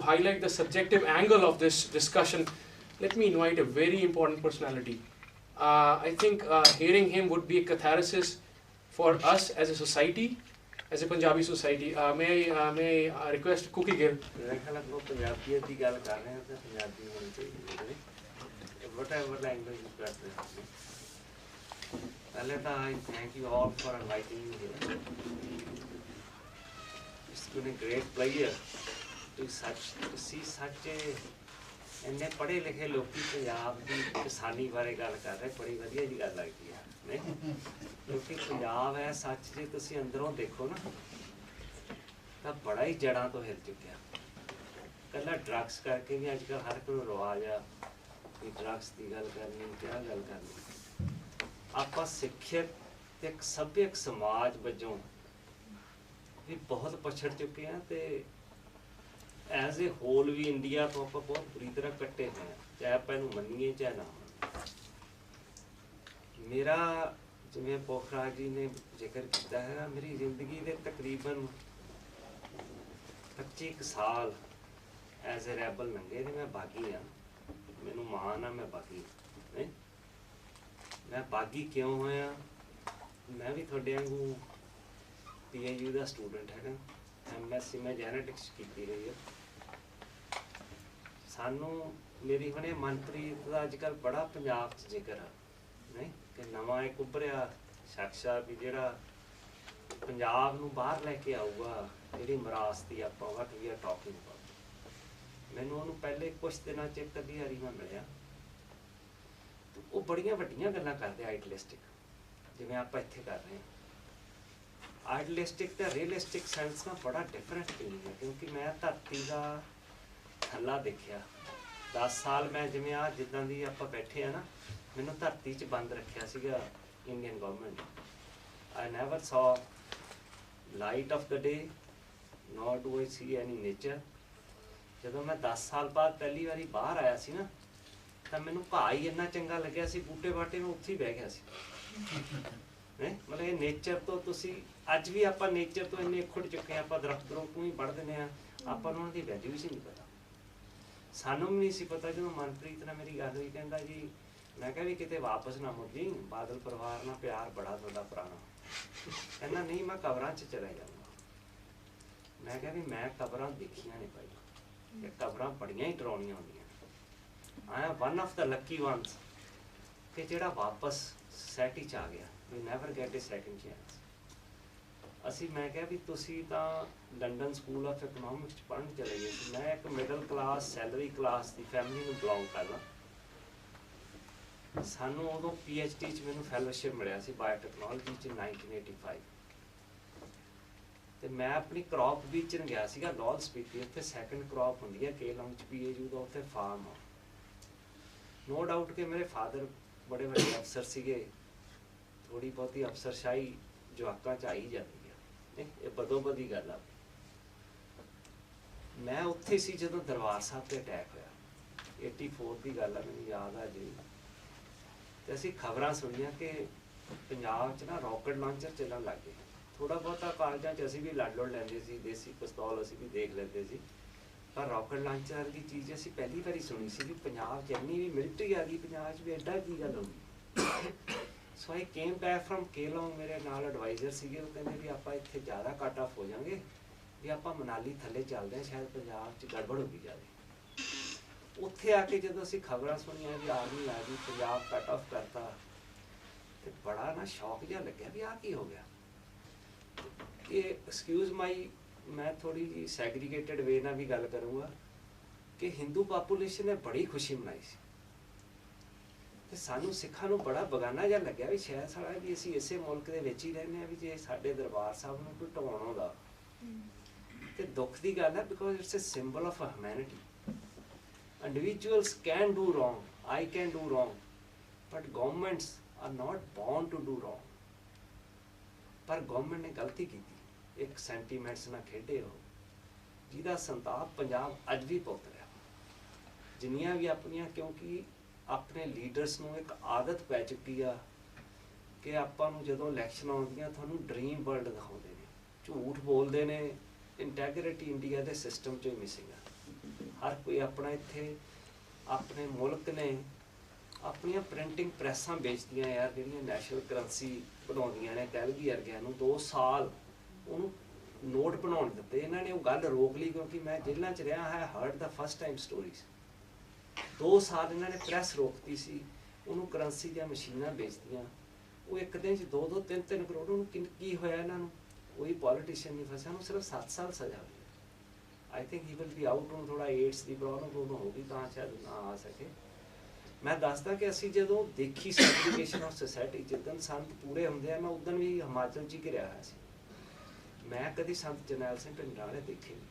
highlight the subjective angle of this discussion, let me invite a very important personality. I think hearing him would be a catharsis for us as a society, as a Punjabi society. May I request Cookie Gill? Whatever language you prefer. I thank you all for inviting me here. It's been a great pleasure to see such a ਇੰਨੇ ਪੜ੍ਹੇ ਲਿਖੇ ਲੋਕੀ ਪੰਜਾਬ ਦੀ ਕਿਸਾਨੀ ਬਾਰੇ ਗੱਲ ਕਰ ਰਹੇ, ਬੜੀ ਵਧੀਆ ਜੀ ਗੱਲ ਲੱਗਦੀ ਹੈ ਨਹੀਂ, ਕਿਉਂਕਿ ਪੰਜਾਬ ਹੈ ਸੱਚ ਜੇ ਤੁਸੀਂ ਅੰਦਰੋਂ ਦੇਖੋ ਨਾ ਤਾਂ ਬੜਾ ਹੀ ਜੜ੍ਹਾਂ ਤੋਂ ਹਿੱਲ ਚੁੱਕਿਆ। ਇਕੱਲਾ ਡਰੱਗਸ ਕਰਕੇ ਵੀ ਅੱਜ ਕੱਲ੍ਹ ਹਰ ਕੋਈ ਨੂੰ ਰਿਵਾਜ ਆ ਵੀ ਡਰੱਗਸ ਦੀ ਗੱਲ ਕਰਨੀ, ਕਿਆ ਗੱਲ ਕਰਨੀ। ਆਪਾਂ ਸਿੱਖਿਅਕ ਤੇ ਇੱਕ ਸੱਭਿਅਕ ਸਮਾਜ ਵਜੋਂ ਵੀ ਬਹੁਤ ਪਛੜ ਚੁੱਕੇ ਹਾਂ ਤੇ ਐਜ਼ ਏ ਹੋਲ ਵੀ ਇੰਡੀਆ ਤੋਂ ਆਪਾਂ ਬਹੁਤ ਬੁਰੀ ਤਰ੍ਹਾਂ ਕੱਟੇ ਹੋਏ ਹਾਂ, ਚਾਹੇ ਆਪਾਂ ਇਹਨੂੰ ਮੰਨੀਏ ਚਾਹੇ ਨਾ ਮੰਨੀਏ। ਮੇਰਾ ਜਿਵੇਂ ਪੋਖਰਾਜ ਜੀ ਨੇ ਜ਼ਿਕਰ ਕੀਤਾ ਹੈ, ਮੇਰੀ ਜ਼ਿੰਦਗੀ ਦੇ ਤਕਰੀਬਨ 25 ਸਾਲ ਐਜ਼ ਏ ਰੈਬਲ ਲੰਘੇ ਨੇ। ਮੈਂ ਬਾਗੀ ਹਾਂ, ਮੈਨੂੰ ਮਾਣ ਆ ਮੈਂ ਬਾਗੀ ਨਹੀਂ। ਮੈਂ ਬਾਗੀ ਕਿਉਂ ਹੋਇਆ? ਮੈਂ ਵੀ ਤੁਹਾਡੇ ਵਾਂਗੂ PHU ਦਾ ਸਟੂਡੈਂਟ ਹੈਗਾ, MSc ਮੈਂ ਜੈਨੇਟਿਕਸ ਕੀਤੀ ਰਹੀ ਹੈ। ਸਾਨੂੰ ਮੇਰੀ ਹੁਣੇ ਮਨਪ੍ਰੀਤ ਦਾ ਅੱਜ ਕੱਲ੍ਹ ਬੜਾ ਪੰਜਾਬ 'ਚ ਜ਼ਿਕਰ ਆ ਨਹੀਂ ਕਿ ਨਵਾਂ ਇੱਕ ਉੱਭਰਿਆ ਸ਼ਖਸ ਆ ਵੀ ਜਿਹੜਾ ਪੰਜਾਬ ਨੂੰ ਬਾਹਰ ਲੈ ਕੇ ਆਊਗਾ, ਜਿਹੜੀ ਵਿਰਾਸਤੀ ਆਪਾਂ what we are talking about। ਮੈਨੂੰ ਉਹਨੂੰ ਪਹਿਲੇ ਕੁਛ ਦਿਨਾਂ 'ਚ ਇੱਕ ਅੱਧੀ ਵਾਰੀ ਮੈਂ ਮਿਲਿਆ, ਉਹ ਬੜੀਆਂ ਵੱਡੀਆਂ ਗੱਲਾਂ ਕਰਦੇ ਆਈਡਲਿਸਟਿਕ, ਜਿਵੇਂ ਆਪਾਂ ਇੱਥੇ ਕਰ ਰਹੇ ਹਾਂ। ਆਈਡਲਿਸਟਿਕ ਤੇ ਰੀਅਲਿਸਟਿਕ ਸੈਂਸ ਨਾਲ ਬੜਾ ਡਿਫਰੈਂਟ ਫੀਲਿੰਗ ਹੈ, ਕਿਉਂਕਿ ਮੈਂ ਧਰਤੀ ਦਾ ਥੱਲਾ ਦੇਖਿਆ। 10 ਸਾਲ ਮੈਂ ਜਿਵੇਂ ਆ ਜਿੱਦਾਂ ਦੀ ਆਪਾਂ ਬੈਠੇ ਆ ਨਾ, ਮੈਨੂੰ ਧਰਤੀ 'ਚ ਬੰਦ ਰੱਖਿਆ ਸੀਗਾ Indian government. I never saw light of the day, nor do I see any nature। ਜਦੋਂ ਮੈਂ 10 ਸਾਲ ਬਾਅਦ ਪਹਿਲੀ ਵਾਰੀ ਬਾਹਰ ਆਇਆ ਸੀ ਨਾ, ਤਾਂ ਮੈਨੂੰ ਘਾਹ ਹੀ ਇੰਨਾ ਚੰਗਾ ਲੱਗਿਆ ਸੀ, ਬੂਟੇ ਬਾਟੇ ਨੂੰ ਉੱਥੇ ਹੀ ਬਹਿ ਗਿਆ ਸੀ ਨਹੀਂ। ਮਤਲਬ ਇਹ ਨੇਚਰ ਤੋਂ ਤੁਸੀਂ ਅੱਜ ਵੀ ਆਪਾਂ ਨੇਚਰ ਤੋਂ ਇੰਨੇ ਖੁੱਟ ਚੁੱਕੇ ਹਾਂ, ਆਪਾਂ ਦਰਖਤ ਨੂੰ ਹੀ ਵੱਢ ਦਿੰਦੇ ਹਾਂ, ਆਪਾਂ ਨੂੰ ਉਹਨਾਂ ਦੀ ਵੈਲਿਊ ਹੀ ਨਹੀਂ ਪਤਾ। ਸਾਨੂੰ ਵੀ ਨਹੀਂ ਸੀ ਪਤਾ। ਜਦੋਂ ਮਨਪ੍ਰੀਤ ਨਾਲ ਮੇਰੀ ਗੱਲ ਹੋਈ, ਕਹਿੰਦਾ ਜੀ, ਮੈਂ ਕਿਹਾ ਵੀ ਕਿਤੇ ਵਾਪਸ ਨਾ ਮੁੜ ਜੀ, ਬਾਦਲ ਪਰਿਵਾਰ ਨਾਲ ਪਿਆਰ ਬੜਾ ਤੁਹਾਡਾ ਪੁਰਾਣਾ। ਕਹਿੰਦਾ ਨਹੀਂ, ਮੈਂ ਕਬਰਾਂ 'ਚ ਚਲੇ ਜਾਊਂਗਾ। ਮੈਂ ਕਿਹਾ ਵੀ ਮੈਂ ਕਬਰਾਂ ਦੇਖੀਆਂ ਨਹੀਂ ਭਾਈ, ਇਹ ਕਬਰਾਂ ਬੜੀਆਂ ਹੀ ਡਰਾਉਣੀਆਂ ਹੁੰਦੀਆਂ। I am one of the lucky ones ਕਿ ਜਿਹੜਾ ਵਾਪਸ ਸੋਸਾਇਟੀ 'ਚ ਆ ਗਿਆ। We never get a second chance। ਅਸੀਂ ਮੈਂ ਕਿਹਾ ਵੀ ਤੁਸੀਂ ਤਾਂ ਲੰਡਨ ਸਕੂਲ ਆਫ ਇਕਨੋਮਿਕਸ 'ਚ ਪੜ੍ਹਨ ਚਲੇ ਗਏ ਸੀ, ਮੈਂ ਇੱਕ ਮਿਡਲ ਕਲਾਸ ਸੈਲਰੀ ਕਲਾਸ ਦੀ ਫੈਮਿਲੀ ਨੂੰ ਬਿਲੋਂਗ ਕਰਦਾ। ਸਾਨੂੰ ਉਦੋਂ PhD 'ਚ ਮੈਨੂੰ ਫੈਲੋਸ਼ਿਪ ਮਿਲਿਆ ਸੀ ਬਾਇਓਟੈਕਨੋਲੋਜੀ 'ਚ 1985। ਤੇ ਮੈਂ ਆਪਣੀ ਕ੍ਰੌਪ ਬੀਜਣ ਗਿਆ ਸੀਗਾ ਲਾਹੌਲ ਸਪੀਤੀ। ਉੱਥੇ ਸੈਕਿੰਡ ਕ੍ਰੌਪ ਹੁੰਦੀ ਹੈ ਕੇਲੰਗ 'ਚ PHU ਦਾ, ਉੱਥੇ ਫਾਰਮ ਆ। ਨੋ ਡਾਊਟ ਕਿ ਮੇਰੇ ਫਾਦਰ ਬੜੇ ਵੱਡੇ ਅਫਸਰ ਸੀਗੇ, ਥੋੜ੍ਹੀ ਬਹੁਤੀ ਅਫਸਰਸ਼ਾਹੀ ਜਵਾਕਾਂ 'ਚ ਆਈ ਜਾਂਦੀ ਆ, ਇਹ ਬਦੋ-ਬਦੀ ਗੱਲ ਆ। ਮੈਂ ਉੱਥੇ ਸੀ ਜਦੋਂ ਦਰਬਾਰ ਸਾਹਿਬ 'ਤੇ ਅਟੈਕ ਹੋਇਆ, 84 ਦੀ ਗੱਲ ਆ, ਮੈਨੂੰ ਯਾਦ ਆ ਜੀ। ਤੇ ਅਸੀਂ ਖਬਰਾਂ ਸੁਣੀਆਂ ਕਿ ਪੰਜਾਬ 'ਚ ਨਾ ਰੌਕਟ ਲਾਂਚਰ ਚੱਲਣ ਲੱਗ ਗਏ। ਥੋੜ੍ਹਾ ਬਹੁਤਾ ਕਾਲਜਾਂ 'ਚ ਅਸੀਂ ਵੀ ਲੜ ਲੈਂਦੇ ਸੀ, ਦੇਸੀ ਪਿਸਤੌਲ ਅਸੀਂ ਵੀ ਦੇਖ ਲੈਂਦੇ ਸੀ, ਪਰ ਰੌਕਟ ਲਾਂਚਰ ਦੀ ਚੀਜ਼ ਅਸੀਂ ਪਹਿਲੀ ਵਾਰੀ ਸੁਣੀ ਸੀ ਵੀ ਪੰਜਾਬ 'ਚ ਇੰਨੀ ਵੀ ਮਿਲਟਰੀ ਆ ਗਈ, ਪੰਜਾਬ 'ਚ ਵੀ ਐਡਾ ਕੀ ਗੱਲ ਹੋ ਗਈ। ਸੋ ਆਈ ਕੇਮ ਬੈਕ ਫਰਮ ਕੇਲੋਂਗ, ਮੇਰੇ ਨਾਲ ਐਡਵਾਈਜ਼ਰ ਸੀਗੇ, ਉਹ ਕਹਿੰਦੇ ਵੀ ਆਪਾਂ ਇੱਥੇ ਜ਼ਿਆਦਾ ਕੱਟ ਆਫ ਹੋ ਜਾਵਾਂਗੇ, ਵੀ ਆਪਾਂ ਮਨਾਲੀ ਥੱਲੇ ਚੱਲਦੇ ਹਾਂ, ਸ਼ਾਇਦ ਪੰਜਾਬ 'ਚ ਗੜਬੜ ਹੋ ਗਈ ਜਾਵੇ। ਉੱਥੇ ਆ ਕੇ ਜਦੋਂ ਅਸੀਂ ਖਬਰਾਂ ਸੁਣੀਆਂ ਵੀ ਆਰਮੀ ਆ ਗਈ, ਪੰਜਾਬ ਕੱਟ ਆਫ ਕਰਤਾ, ਤੇ ਬੜਾ ਨਾ ਸ਼ੌਕ ਜਿਹਾ ਲੱਗਿਆ ਵੀ ਆਹ ਕੀ ਹੋ ਗਿਆ। ਇਹ ਐਕਸਕਿਊਜ਼ ਮਾਈ, ਮੈਂ ਥੋੜ੍ਹੀ ਜਿਹੀ ਸੈਗਰੀਗੇਟਡ ਵੇ ਨਾਲ ਵੀ ਗੱਲ ਕਰੂੰਗਾ ਕਿ ਹਿੰਦੂ ਪਾਪੂਲੇਸ਼ਨ ਨੇ ਬੜੀ ਖੁਸ਼ੀ ਮਨਾਈ ਸੀ, ਤੇ ਸਾਨੂੰ ਸਿੱਖਾਂ ਨੂੰ ਬੜਾ ਬੇਗਾਨਾ ਜਿਹਾ ਲੱਗਿਆ ਵੀ ਸ਼ਾਇਦ ਸਾਡਾ ਵੀ ਅਸੀਂ ਇਸੇ ਮੁਲਕ ਦੇ ਵਿੱਚ ਹੀ ਰਹਿੰਦੇ ਹਾਂ, ਵੀ ਜੇ ਸਾਡੇ ਦਰਬਾਰ ਸਾਹਿਬ ਨੂੰ ਕੋਈ ਢਾਉਣ ਆਉਂਦਾ। ਤੇ ਦੁੱਖ ਦੀ ਗੱਲ ਹੈ, because it's a symbol of humanity. Individuals can do wrong, I can do wrong, but governments are not born to do wrong. ਪਰ ਗਵਰਨਮੈਂਟ ਨੇ ਗਲਤੀ ਕੀਤੀ, ਇੱਕ ਸੈਂਟੀਮੈਂਟਸ ਨਾਲ ਖੇਡੇ ਉਹ, ਜਿਹਦਾ ਸੰਤਾਪ ਪੰਜਾਬ ਅੱਜ ਵੀ ਭੁਗਤ ਰਿਹਾ। ਜਿੰਨੀਆਂ ਵੀ ਆਪਣੀਆਂ, ਕਿਉਂਕਿ ਆਪਣੇ ਲੀਡਰਸ ਨੂੰ ਇੱਕ ਆਦਤ ਪੈ ਚੁੱਕੀ ਆ ਕਿ ਆਪਾਂ ਨੂੰ ਜਦੋਂ ਇਲੈਕਸ਼ਨ ਆਉਂਦੀਆਂ ਤੁਹਾਨੂੰ ਡਰੀਮ ਵਰਲਡ ਦਿਖਾਉਂਦੇ ਨੇ, ਝੂਠ ਬੋਲਦੇ ਨੇ, ਇੰਟੈਗਰਿਟੀ ਇੰਡੀਆ ਦੇ ਸਿਸਟਮ 'ਚੋਂ ਹੀ ਮਿਸਿੰਗ ਆ। हर कोई अपना इत्थे अपने मुल्क ने अपनियां प्रिंटिंग प्रैसां बेचदियां यार, जिहड़ियां नैशनल करंसी बनाउंदियां ने। कैलगी वर्गियां नूं 2 साल ਉਹਨੂੰ नोट बनाउण दित्ते। इन्हां ने वो गल रोक ली क्योंकि मैं जेलां च रहा है, heard the first time stories. 2 साल इन्हां ने प्रैस रोकती सी, ਉਹਨੂੰ ਕਰੰਸੀ ਦੀਆਂ ਮਸ਼ੀਨਾਂ ਵੇਚਦੀਆਂ। ਉਹ ਇੱਕ ਦਿਨ 'ਚ 2-2 3-3 ਕਰੋੜ। ਉਹਨੂੰ ਕੀ ਹੋਇਆ ਇਹਨਾਂ ਨੂੰ? ਕੋਈ ਪੋਲੀਟੀਸ਼ੀਅਨ ਨਹੀਂ ਫਸਿਆ, ਉਹਨੂੰ ਸਿਰਫ 7 ਸਾਲ ਸਜ਼ਾ ਹੋਈ। I think he will be out. ਹੁਣ ਥੋੜਾ ਏਡਸ ਦੀ ਪ੍ਰੋਬਲਮ ਹੋ ਗਈ ਤਾਂ ਸ਼ਾਇਦ ਨਾ ਆ ਸਕੇ। ਮੈਂ ਦੱਸਦਾ ਕਿ ਅਸੀਂ ਜਦੋਂ ਦੇਖੀ ਸੈਗਰੀਗੇਸ਼ਨ ਆਫ ਸੋਸਾਇਟੀ, ਜਿੱਦਣ ਸੰਤ ਪੂਰੇ ਹੁੰਦੇ ਆ, ਮੈਂ ਉਦੋਂ ਵੀ ਹਿਮਾਚਲ 'ਚ ਹੀ ਘਿਰਿਆ ਹੋਇਆ ਸੀ। ਮੈਂ ਕਦੀ ਸੰਤ ਜਰਨੈਲ ਸਿੰਘ ਭਿੰਡਰਾਂ ਵਾਲੇ ਦੇਖੇ ਨਹੀਂ,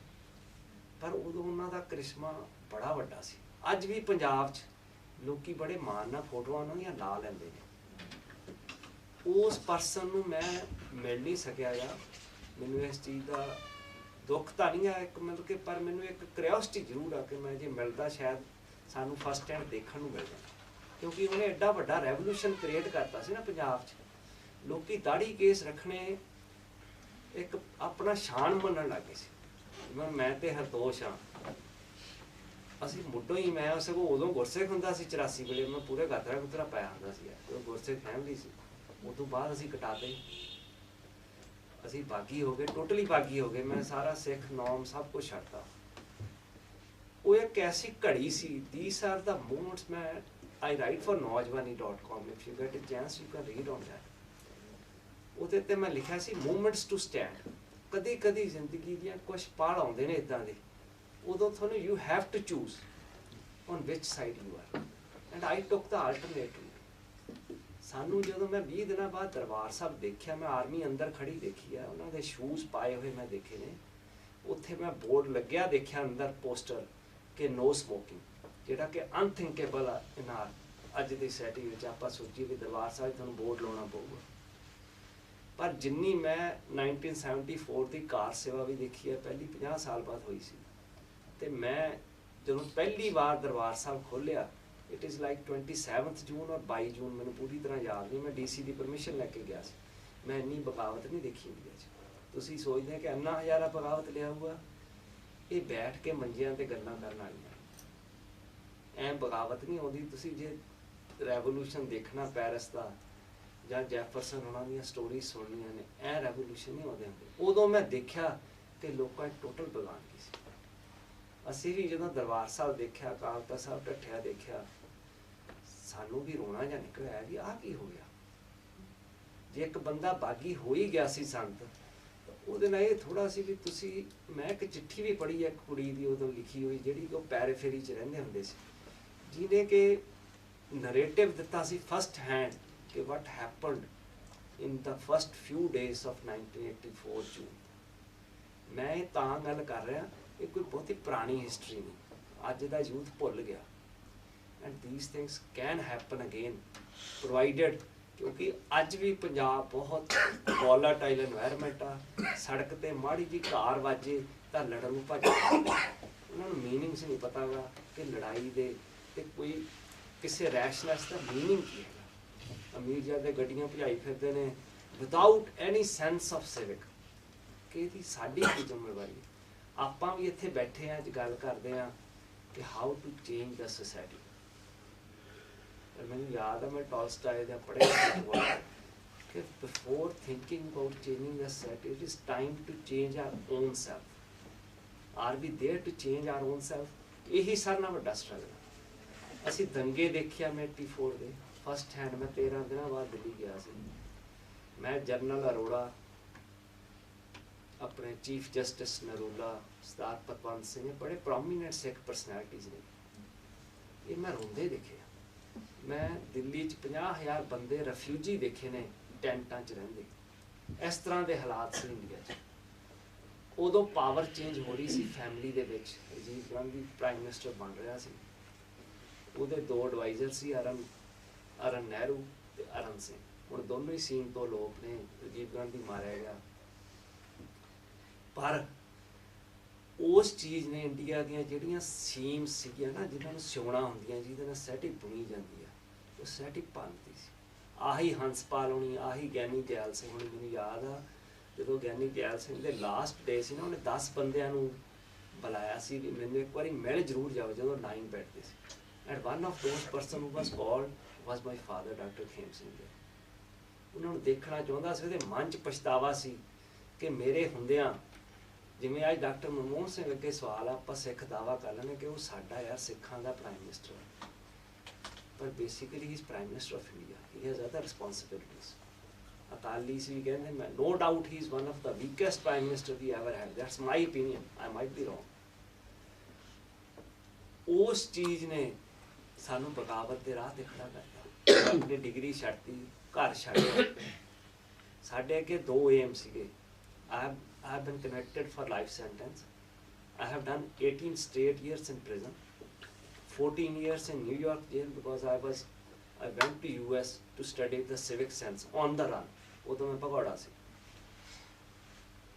ਪਰ ਉਦੋਂ ਉਹਨਾਂ ਦਾ ਕਰਿਸ਼ਮਾ ਬੜਾ ਵੱਡਾ ਸੀ। ਅੱਜ ਵੀ ਪੰਜਾਬ 'ਚ ਲੋਕੀ ਬੜੇ ਮਾਣ ਨਾਲ ਫੋਟੋਆਂ ਉਹਨਾਂ ਦੀਆਂ ਲਾ ਲੈਂਦੇ ਨੇ। ਉਸ ਪਰਸਨ ਨੂੰ ਮੈਂ ਮਿਲ ਨਹੀਂ ਸਕਿਆ ਜਾਂ ਮੈਨੂੰ ਇਸ ਚੀਜ਼ ਦਾ ਦੁੱਖ ਤਾਂ ਨਹੀਂ ਆ ਇੱਕ, ਮਤਲਬ ਕਿ ਪਰ ਮੈਨੂੰ ਇੱਕ ਕਰਿਓਸਿਟੀ ਜ਼ਰੂਰ ਆ ਕਿ ਮੈਂ ਜੇ ਮਿਲਦਾ ਸ਼ਾਇਦ ਸਾਨੂੰ ਫਸਟ ਹੈਂਡ ਦੇਖਣ ਨੂੰ ਮਿਲ ਜਾਂਦਾ, ਕਿਉਂਕਿ ਉਹਨੇ ਐਡਾ ਵੱਡਾ ਰੈਵੋਲੂਸ਼ਨ ਕ੍ਰੀਏਟ ਕਰਤਾ ਸੀ ਨਾ ਪੰਜਾਬ 'ਚ। ਲੋਕੀ ਦਾੜੀ ਕੇਸ ਰੱਖਣੇ ਇੱਕ ਆਪਣਾ ਸ਼ਾਨ ਮੰਨਣ ਲੱਗ ਗਏ ਸੀ। ਮੈਂ ਤੇ ਹਰਦੋਸ਼ ਹਾਂ, ਅਸੀਂ ਮੁੱਢੋਂ ਹੀ, ਮੈਂ ਸਗੋਂ ਉਦੋਂ ਗੁਰਸਿੱਖ ਹੁੰਦਾ ਸੀ 84 ਵੇਲੇ, ਮੈਂ ਪੂਰੇ ਗਾਤਰਾ ਗੁਤਰਾ ਪਾਇਆ ਹੁੰਦਾ ਸੀ, ਉਹ ਗੁਰਸਿੱਖ ਫੈਮਿਲੀ ਸੀ। ਉਹ ਤੋਂ ਬਾਅਦ ਅਸੀਂ ਕਟਾਤੇ, ਅਸੀਂ ਬਾਗੀ ਹੋ ਗਏ, ਟੋਟਲੀ ਬਾਗੀ ਹੋ ਗਏ। ਮੈਂ ਸਾਰਾ ਸਿੱਖ ਨੌਮ ਸਭ ਕੁਛ ਛੱਡਤਾ। ਉਹ ਇੱਕ ਐਸੀ ਘੜੀ ਸੀ। these are the moments। ਮੈਂ I write for naujwani.com, if you get a chance you can read on that। ਉਹਦੇ ਤੇ ਮੈਂ ਲਿਖਿਆ ਸੀ ਮੂਵਮੈਂਟਸ ਟੂ ਸਟੈਂਡ। ਕਦੀ ਕਦੀ ਜ਼ਿੰਦਗੀ ਦੀਆਂ ਕੁਛ ਪਲ ਆਉਂਦੇ ਨੇ ਇੱਦਾਂ ਦੇ, ਉਦੋਂ ਤੁਹਾਨੂੰ you have to choose on which side you are, and I took the alternative. ਸਾਨੂੰ ਜਦੋਂ ਮੈਂ 20 ਦਿਨਾਂ ਬਾਅਦ ਦਰਬਾਰ ਸਾਹਿਬ ਦੇਖਿਆ, ਮੈਂ ਆਰਮੀ ਅੰਦਰ ਖੜੀ ਦੇਖੀ ਆ, ਉਹਨਾਂ ਦੇ ਸ਼ੂਜ਼ ਪਾਏ ਹੋਏ ਮੈਂ ਦੇਖੇ ਨੇ। ਉੱਥੇ ਮੈਂ ਬੋਰਡ ਲੱਗਿਆ ਦੇਖਿਆ ਅੰਦਰ ਪੋਸਟਰ ਕਿ ਨੋ ਸਮੋਕਿੰਗ, ਜਿਹੜਾ ਕਿ ਅਨਥਿੰਕੇਬਲ ਆ ਇਨ ਅੱਜ ਦੀ ਸੋਸਾਇਟੀ ਵਿੱਚ। ਆਪਾਂ ਸੋਚੀਏ ਵੀ ਦਰਬਾਰ ਸਾਹਿਬ ਤੁਹਾਨੂੰ ਬੋਰਡ ਲਾਉਣਾ ਪਊਗਾ, ਪਰ ਜਿੰਨੀ ਮੈਂ 1974 ਦੀ ਕਾਰ ਸੇਵਾ ਵੀ ਦੇਖੀ ਹੈ, ਪਹਿਲੀ 50 ਸਾਲ ਬਾਅਦ ਹੋਈ ਸੀ। ਤੇ ਮੈਂ ਜਦੋਂ ਪਹਿਲੀ ਵਾਰ ਦਰਬਾਰ ਸਾਹਿਬ ਖੋਲ੍ਹਿਆ, ਇਟ ਇਜ਼ ਲਾਈਕ 27 ਜੂਨ ਔਰ 22 ਜੂਨ, ਮੈਨੂੰ ਪੂਰੀ ਤਰ੍ਹਾਂ ਯਾਦ ਨਹੀਂ। ਮੈਂ DC ਦੀ ਪਰਮਿਸ਼ਨ ਲੈ ਕੇ ਗਿਆ ਸੀ। ਮੈਂ ਇੰਨੀ ਬਗਾਵਤ ਨਹੀਂ ਦੇਖੀ ਇੰਡੀਆ 'ਚ। ਤੁਸੀਂ ਸੋਚਦੇ ਕਿ ਇੰਨਾ ਹਜ਼ਾਰਾ ਬਗਾਵਤ ਲਿਆ ਹੋਊਗਾ? ਇਹ ਬੈਠ ਕੇ ਮੰਜਿਆਂ 'ਤੇ ਗੱਲਾਂ ਕਰਨ ਵਾਲੀਆਂ ਐਂ ਬਗਾਵਤ ਨਹੀਂ ਆਉਂਦੀ। ਤੁਸੀਂ ਜੇ ਰੈਵੋਲੂਸ਼ਨ ਦੇਖਣਾ ਪੈਰਿਸ ਦਾ ਜਾਂ ਜੈਫਰਸਨ ਉਹਨਾਂ ਦੀਆਂ ਸਟੋਰੀਜ਼ ਸੁਣਨੀਆਂ ਨੇ, ਐਂ ਰੈਵੋਲੂਸ਼ਨ ਨਹੀਂ ਆਉਂਦੇ ਹੁੰਦੇ। ਉਦੋਂ ਮੈਂ ਦੇਖਿਆ ਕਿ ਲੋਕਾਂ 'ਚ ਟੋਟਲ ਬੇਗਾਨਗੀ ਸੀ। ਅਸੀਂ ਵੀ ਜਦੋਂ ਦਰਬਾਰ ਸਾਹਿਬ ਦੇਖਿਆ, ਅਕਾਲ ਤਖ਼ਤ ਸਾਹਿਬ ਢੱਠਿਆ ਦੇਖਿਆ, ਸਾਨੂੰ ਵੀ ਰੋਣਾ ਜਿਹਾ ਨਿਕਲ ਆਇਆ ਵੀ ਆਹ ਕੀ ਹੋ ਗਿਆ। ਜੇ ਇੱਕ ਬੰਦਾ ਬਾਗੀ ਹੋ ਹੀ ਗਿਆ ਸੀ ਸੰਤ, ਉਹਦੇ ਨਾਲ ਇਹ ਥੋੜਾ ਸੀ ਵੀ ਤੁਸੀਂ, ਮੈਂ ਇੱਕ ਚਿੱਠੀ ਵੀ ਪੜ੍ਹੀ ਹੈ ਇੱਕ ਕੁੜੀ ਦੀ ਉਦੋਂ ਲਿਖੀ ਹੋਈ, ਜਿਹੜੀ ਉਹ ਪੈਰੀਫੇਰੀ 'ਚ ਰਹਿੰਦੇ ਹੁੰਦੇ ਸੀ, ਜਿਹਨੇ ਕਿ ਨਰੇਟਿਵ ਦਿੱਤਾ ਸੀ ਫਸਟ ਹੈਂਡ ਕਿ what happened in the first few days of 1984 ਜੂਨ। ਮੈਂ ਇਹ ਤਾਂ ਗੱਲ ਕਰ ਰਿਹਾ, ਇਹ ਕੋਈ ਬਹੁਤੀ ਪੁਰਾਣੀ ਹਿਸਟਰੀ ਨਹੀਂ, ਅੱਜ ਦਾ ਯੂਥ ਭੁੱਲ ਗਿਆ। And these things can happen again provided, ਕਿਉਂਕਿ ਅੱਜ ਵੀ ਪੰਜਾਬ ਬਹੁਤ ਵੋਲਾਟਾਈਲ এনवायरमेंट ਆ। ਸੜਕ ਤੇ ਮਾੜੀ ਜੀ ਕਾਰ ਵਾਜੇ ਤਾਂ ਲੜਨ ਨੂੰ ਭੱਜ ਜਾਂਦੇ। ਉਹਨਾਂ ਨੂੰ ਮੀਨਿੰਗਸ ਨਹੀਂ ਪਤਾ ਗਾ ਕਿ ਲੜਾਈ ਦੇ ਤੇ ਕੋਈ ਕਿਸੇ ਰੈਸ਼ਨੈਸ ਦਾ ਮੀਨਿੰਗ ਕੀ ਹੈਗਾ। ਅਮੀਰਜ਼ਾਦੇ ਗੱਡੀਆਂ ਭਜਾਈ ਫਿਰਦੇ ਨੇ without any sense of civic, ਕਿ ਇਹਦੀ ਸਾਡੀ ਕੀ ਜ਼ਿੰਮੇਵਾਰੀ ਹੈ। ਆਪਾਂ ਵੀ ਇੱਥੇ ਬੈਠੇ ਹਾਂ, ਅੱਜ ਗੱਲ ਕਰਦੇ ਹਾਂ ਕਿ how to change the society. ਮੈਨੂੰ ਯਾਦ ਆ, ਮੈਂ ਟੋਲਸਟਾਏ ਦਾ ਪੜ੍ਹਿਆ ਕਿ before thinking about changing the society, it is time to change our own self. Are we there to change our own self? ਇਹੀ ਸਾਰਿਆਂ ਨਾਲੋਂ ਵੱਡਾ ਸਟਰਗਲ। ਅਸੀਂ ਦੰਗੇ ਦੇਖਿਆ ਮੈਂ 84 ਦੇ ਫਸਟ ਹੈਂਡ। ਮੈਂ 13 ਦਿਨਾਂ ਬਾਅਦ ਦਿੱਲੀ ਗਿਆ ਸੀ। ਮੈਂ ਜਨਰਲ ਅਰੋੜਾ, ਆਪਣੇ ਚੀਫ ਜਸਟਿਸ ਨਰੂਲਾ, ਸਰਦਾਰ ਪਤਵੰਤ ਸਿੰਘ, ਬੜੇ ਪ੍ਰੋਮੀਨੈਂਟ ਸਿੱਖ ਪਰਸਨੈਲਿਟੀਜ਼ ਨੇ, ਇਹ ਮੈਂ ਰੋਂਦੇ ਦੇਖੇ। ਮੈਂ ਦਿੱਲੀ 'ਚ 50,000 ਬੰਦੇ ਰੈਫਿਊਜੀ ਦੇਖੇ ਨੇ, ਟੈਂਟਾਂ 'ਚ ਰਹਿੰਦੇ। ਇਸ ਤਰ੍ਹਾਂ ਦੇ ਹਾਲਾਤ ਸੀ ਇੰਡੀਆ 'ਚ। ਉਦੋਂ ਪਾਵਰ ਚੇਂਜ ਹੋ ਰਹੀ ਸੀ ਫੈਮਿਲੀ ਦੇ ਵਿੱਚ। ਰਾਜੀਵ ਗਾਂਧੀ ਪ੍ਰਾਈਮ ਮਿਨਿਸਟਰ ਬਣ ਰਿਹਾ ਸੀ, ਉਹਦੇ 2 ਐਡਵਾਈਜ਼ਰ ਸੀ, ਅਰਨ ਨਹਿਰੂ ਤੇ ਅਰਨ ਸਿੰਘ। ਹੁਣ ਦੋਨੋਂ ਹੀ ਸੀਨ ਤੋਂ ਲੋਕ ਨੇ। ਰਾਜੀਵ ਗਾਂਧੀ ਮਾਰਿਆ ਗਿਆ, ਪਰ ਉਸ ਚੀਜ਼ ਨੇ ਇੰਡੀਆ ਦੀਆਂ ਜਿਹੜੀਆਂ ਸੀਮਸ ਸੀਗੀਆਂ ਨਾ, ਜਿਹਨਾਂ ਨੂੰ ਸਿਉਣਾ ਹੁੰਦੀਆਂ, ਜਿਹਦੇ ਨਾਲ ਸੈਟੀ ਬੁਣੀ ਜਾਂਦੀ ਆ, ਉਹ ਸੈਟੀ ਭੰਨਤੀ ਸੀ। ਆਹੀ ਹੰਸਪਾਲ ਹੋਣੀ, ਆਹੀ ਗਿਆਨੀ ਜੈਲ ਸਿੰਘ ਹੋਣੀ। ਮੈਨੂੰ ਯਾਦ ਆ ਜਦੋਂ ਗਿਆਨੀ ਜੈਲ ਸਿੰਘ ਦੇ ਲਾਸਟ ਡੇ ਸੀ ਨਾ, ਉਹਨੇ 10 ਬੰਦਿਆਂ ਨੂੰ बुलाया सी भी मैंने एक बार मिल जरूर जाओ जो 9 बैठते सी and one of those person who was called was my father doctor Khem Singh ji उन्होंने देखना चाहता सी ਉਹਦੇ ਮਨ 'ਚ ਪਛਤਾਵਾ ਸੀ ਕਿ ਮੇਰੇ ਹੁੰਦਿਆਂ ਜਿਵੇਂ ਅੱਜ ਡਾਕਟਰ ਮਨਮੋਹਨ ਸਿੰਘ ਅੱਗੇ ਸਵਾਲ ਆ ਆਪਾਂ ਸਿੱਖ ਦਾਵਾ ਕਰ ਲੈਣੇ ਕਿ ਉਹ ਸਾਡਾ ਯਾਰ ਸਿੱਖਾਂ ਦਾ ਪ੍ਰਾਈਮ ਮਿਨਿਸਟਰ ਪਰ ਬੇਸਿਕਲੀ ਹੀ is prime minister of India he has other responsibilities Akali ਸੀ ਕਹਿੰਦੇ ਮੈਂ no doubt he is one of the weakest prime minister we ever had that's my opinion I might be wrong ਉਸ ਚੀਜ਼ ਨੇ ਸਾਨੂੰ ਬਗਾਵਤ ਦੇ ਰਾਹ ਤੇ ਖੜਾ ਕਰਤਾ ਆਪਣੀ ਡਿਗਰੀ ਛੱਡਤੀ ਘਰ ਛੱਡਿਆ ਸਾਡੇ ਅੱਗੇ 2 ਏਮ ਸੀਗੇ I have been convicted for life sentence I have done 18 straight years in prison 14 years in New York jail because I went to US to study the civic sense on the run ਉਦੋਂ ਮੈਂ ਭਗੌੜਾ ਸੀ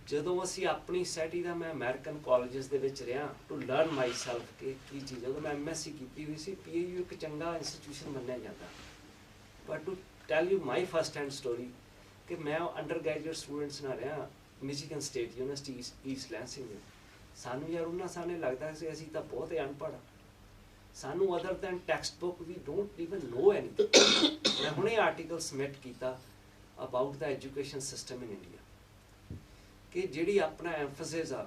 ਜਦੋਂ ਅਸੀਂ ਆਪਣੀ ਸੈਟੀ ਦਾ ਮੈਂ American colleges ਦੇ ਵਿੱਚ ਰਿਹਾ to learn my self ਕਿ ਕੀ ਚੀਜ਼ ਜਦੋਂ ਮੈਂ MSc ਕੀਤੀ ਹੋਈ ਸੀ PAU ਇੱਕ ਚੰਗਾ ਇੰਸਟੀਟਿਊਸ਼ਨ ਮੰਨਿਆ ਜਾਂਦਾ but to tell you my first hand story ਕਿ ਮੈਂ ਅੰਡਰ ਗ੍ਰੈਜੂਏਟ ਸਟੂਡੈਂਟਸ ਨਾਲ ਰਿਹਾ Michigan State University East Lansing ਦੇ ਸਾਨੂੰ ਯਾਰ ਉਹਨਾਂ ਸਾਹਮਣੇ ਲੱਗਦਾ ਸੀ ਅਸੀਂ ਤਾਂ ਬਹੁਤ ਹੀ ਅਨਪੜ੍ਹ ਸਾਨੂੰ other than textbook we don't even know anything ਮੈਂ ਹੁਣੇ ਆਰਟੀਕਲ ਸਬਮਿਟ ਕੀਤਾ about the education system in India ਕਿ ਜਿਹੜੀ ਆਪਣਾ emphasis ਆ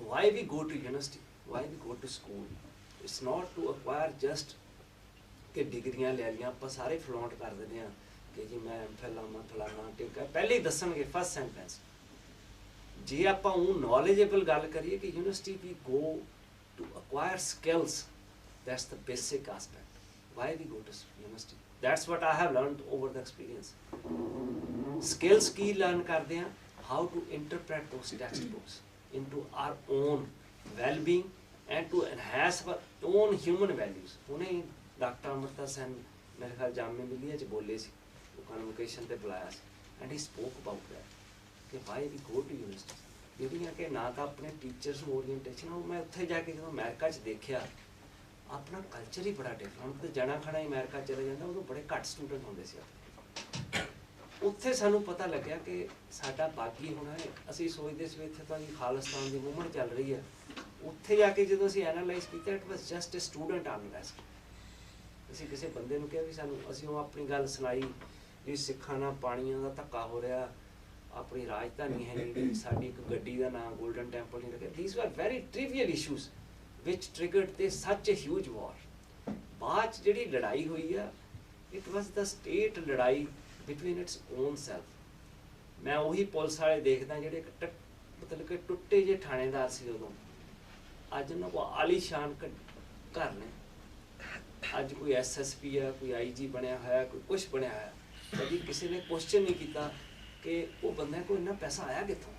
why we go to university why we go to school it's not to acquire just ਕਿ ਡਿਗਰੀਆਂ ਲੈ ਲਈਆਂ ਆਪਾਂ ਸਾਰੇ ਫਲੋਂਟ ਕਰ ਦਿੰਦੇ ਆ ਕਿ ਜੀ ਮੈਂ MPhil ਆਵਾਂ ਫਲਾਣਾ ਟਿਕਾ ਪਹਿਲੇ ਹੀ ਦੱਸਣਗੇ ਫਸਟ ਸੈਂਟੈਂਸ ਜੇ ਆਪਾਂ ਉਹ knowledgeable ਗੱਲ ਕਰੀਏ ਕਿ university we go to acquire skills that's the basic aspect why we go to university that's what I have learned over the experience skills Ki learn ਕਰਦੇ ਆ how to interpret those textbooks into our own well-being and to enhance our own human values ਉਹਨੇ doctor ਅਮਰਤਾ ਸੈਨ ਮੇਰੇ ਖਿਆਲ ਜਾਮੇ ਮਿਲੀਆ 'ਚ ਬੋਲੇ ਸੀ ਉਹ convocation ਤੇ ਬੁਲਾਇਆ ਸੀ and he spoke about that ਕਿ why we go to university ਜਿਹੜੀਆਂ ਕਿ ਨਾ ਤਾਂ ਆਪਣੇ ਟੀਚਰਸ ਨੂੰ ਓਰੀਐਂਟੇਸ਼ਨ ਉਹ ਮੈਂ ਉੱਥੇ ਜਾ ਕੇ ਜਦੋਂ ਅਮਰੀਕਾ 'ਚ ਦੇਖਿਆ ਆਪਣਾ ਕਲਚਰ ਹੀ ਬੜਾ ਡਿਫਰੈਂਟ ਤੇ ਜਣਾ ਖਣਾ ਅਮਰੀਕਾ ਚਲੇ ਜਾਂਦਾ ਉਦੋਂ ਬੜੇ ਘੱਟ ਸਟੂਡੈਂਟ ਹੁੰਦੇ ਸੀ ਉੱਥੇ ਸਾਨੂੰ ਪਤਾ ਲੱਗਿਆ ਕਿ ਸਾਡਾ ਬਾਗੀ ਹੋਣਾ ਹੈ ਅਸੀਂ ਸੋਚਦੇ ਸੀ ਇੱਥੇ ਤਾਂ ਜੀ ਖਾਲਿਸਤਾਨ ਦੀ ਮੂਵਮੈਂਟ ਚੱਲ ਰਹੀ ਹੈ ਉੱਥੇ ਜਾ ਕੇ ਜਦੋਂ ਅਸੀਂ ਐਨਾਲਾਈਜ਼ ਕੀਤਾ it was just a student unrest ਅਸੀਂ ਕਿਸੇ ਬੰਦੇ ਨੂੰ ਕਿਹਾ ਵੀ ਸਾਨੂੰ ਅਸੀਂ ਉਹ ਆਪਣੀ ਗੱਲ ਸੁਣਾਈ ਵੀ ਸਿੱਖਾਂ ਨਾਲ ਪਾਣੀਆਂ ਦਾ ਧੱਕਾ ਹੋ ਰਿਹਾ ਆਪਣੀ ਰਾਜਧਾਨੀ ਹੈ ਨਹੀਂ ਸਾਡੀ ਇੱਕ ਗੱਡੀ ਦਾ ਨਾਮ ਗੋਲਡਨ ਟੈਂਪਲ ਨਹੀਂ ਰੱਖਿਆ these were very trivial issues which triggered this such a huge war ਬਾਅਦ 'ਚ ਜਿਹੜੀ ਲੜਾਈ ਹੋਈ ਆ it was the state ਲੜਾਈ between its own self ਮੈਂ ਉਹੀ ਪੁਲਿਸ ਵਾਲੇ ਦੇਖਦਾ ਜਿਹੜੇ ਮਤਲਬ ਕਿ ਟੁੱਟੇ ਜਿਹੇ ਥਾਣੇਦਾਰ ਸੀ ਉਦੋਂ ਅੱਜ ਉਹਨਾਂ ਕੋਲ ਆਲੀਸ਼ਾਨ ਘਰ ਨੇ ਅੱਜ ਕੋਈ SSP ਆ ਕੋਈ IG ਬਣਿਆ ਹੋਇਆ ਕੋਈ ਕੁਛ ਬਣਿਆ ਹੋਇਆ ਕਦੀ ਕਿਸੇ ਨੇ ਕੁਐਸਚਨ ਨਹੀਂ ਕੀਤਾ ਕਿ ਉਹ ਬੰਦੇ ਕੋਲ ਇੰਨਾ ਪੈਸਾ ਆਇਆ ਕਿੱਥੋਂ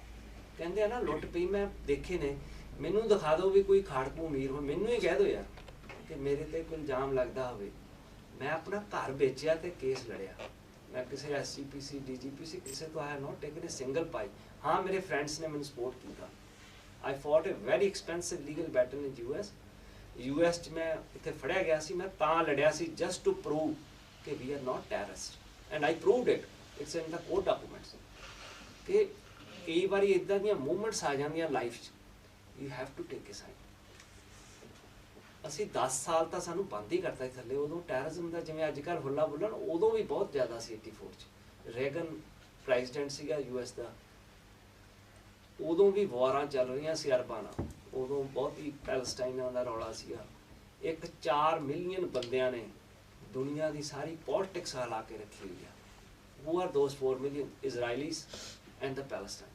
ਕਹਿੰਦੇ ਆ ਨਾ ਲੁੱਟ ਪਈ ਮੈਂ ਦੇਖੇ ਨੇ ਮੈਨੂੰ ਦਿਖਾ ਦਿਓ ਵੀ ਕੋਈ ਖਾੜਕੂ ਅਮੀਰ ਹੋ ਮੈਨੂੰ ਹੀ ਕਹਿ ਦਿਓ ਯਾਰ ਕਿ ਮੇਰੇ ਤੇ ਕੋਈ ਇਲਜ਼ਾਮ ਲੱਗਦਾ ਹੋਵੇ ਮੈਂ ਆਪਣਾ ਘਰ ਵੇਚਿਆ ਤੇ ਕੇਸ ਲੜਿਆ ਮੈਂ ਕਿਸੇ SGPC DGPC ਕਿਸੇ ਤੋਂ I have not taken a single pie ਹਾਂ ਮੇਰੇ ਫਰੈਂਡਸ ਨੇ ਮੈਨੂੰ ਸਪੋਰਟ ਕੀਤਾ I fought a very expensive legal battle in US 'ਚ ਮੈਂ ਇੱਥੇ ਫੜਿਆ ਗਿਆ ਸੀ ਮੈਂ ਤਾਂ ਲੜਿਆ ਸੀ just to prove ਕਿ we are not terrorists and I proved it it's in the court documents ਕਿ ਕਈ ਵਾਰੀ ਇੱਦਾਂ ਦੀਆਂ ਮੂਵਮੈਂਟਸ ਆ ਜਾਂਦੀਆਂ ਲਾਈਫ 'ਚ you have to take a side ਅਸੀਂ 10 ਸਾਲ ਤਾਂ ਸਾਨੂੰ ਬੰਦ ਹੀ ਕਰਤਾ ਸੀ ਥੱਲੇ ਉਦੋਂ ਟੈਰਰਿਜ਼ਮ ਦਾ ਜਿਵੇਂ ਅੱਜ ਕੱਲ੍ਹ ਹੁੱਲਾ ਬੁੱਲਣ ਉਦੋਂ ਵੀ ਬਹੁਤ ਜ਼ਿਆਦਾ ਸੀ 84 'ਚ ਰੇਗਨ ਪ੍ਰੈਜ਼ੀਡੈਂਟ ਸੀਗਾ US ਦਾ ਉਦੋਂ ਵੀ ਵਾਰਾਂ ਚੱਲ ਰਹੀਆਂ ਸੀ ਅਰਬਾਂ ਨਾਲ ਉਦੋਂ ਬਹੁਤ ਹੀ ਪੈਲਸਟਾਈਨਾਂ ਦਾ ਰੌਲਾ ਸੀਗਾ 4 ਮਿਲੀਅਨ ਬੰਦਿਆਂ ਨੇ ਦੁਨੀਆ ਦੀ ਸਾਰੀ ਪੋਲਿਟਿਕਸ ਹਿਲਾ ਕੇ ਰੱਖੀ ਹੋਈ ਆ who are those 4 million Israelis and the Palestinians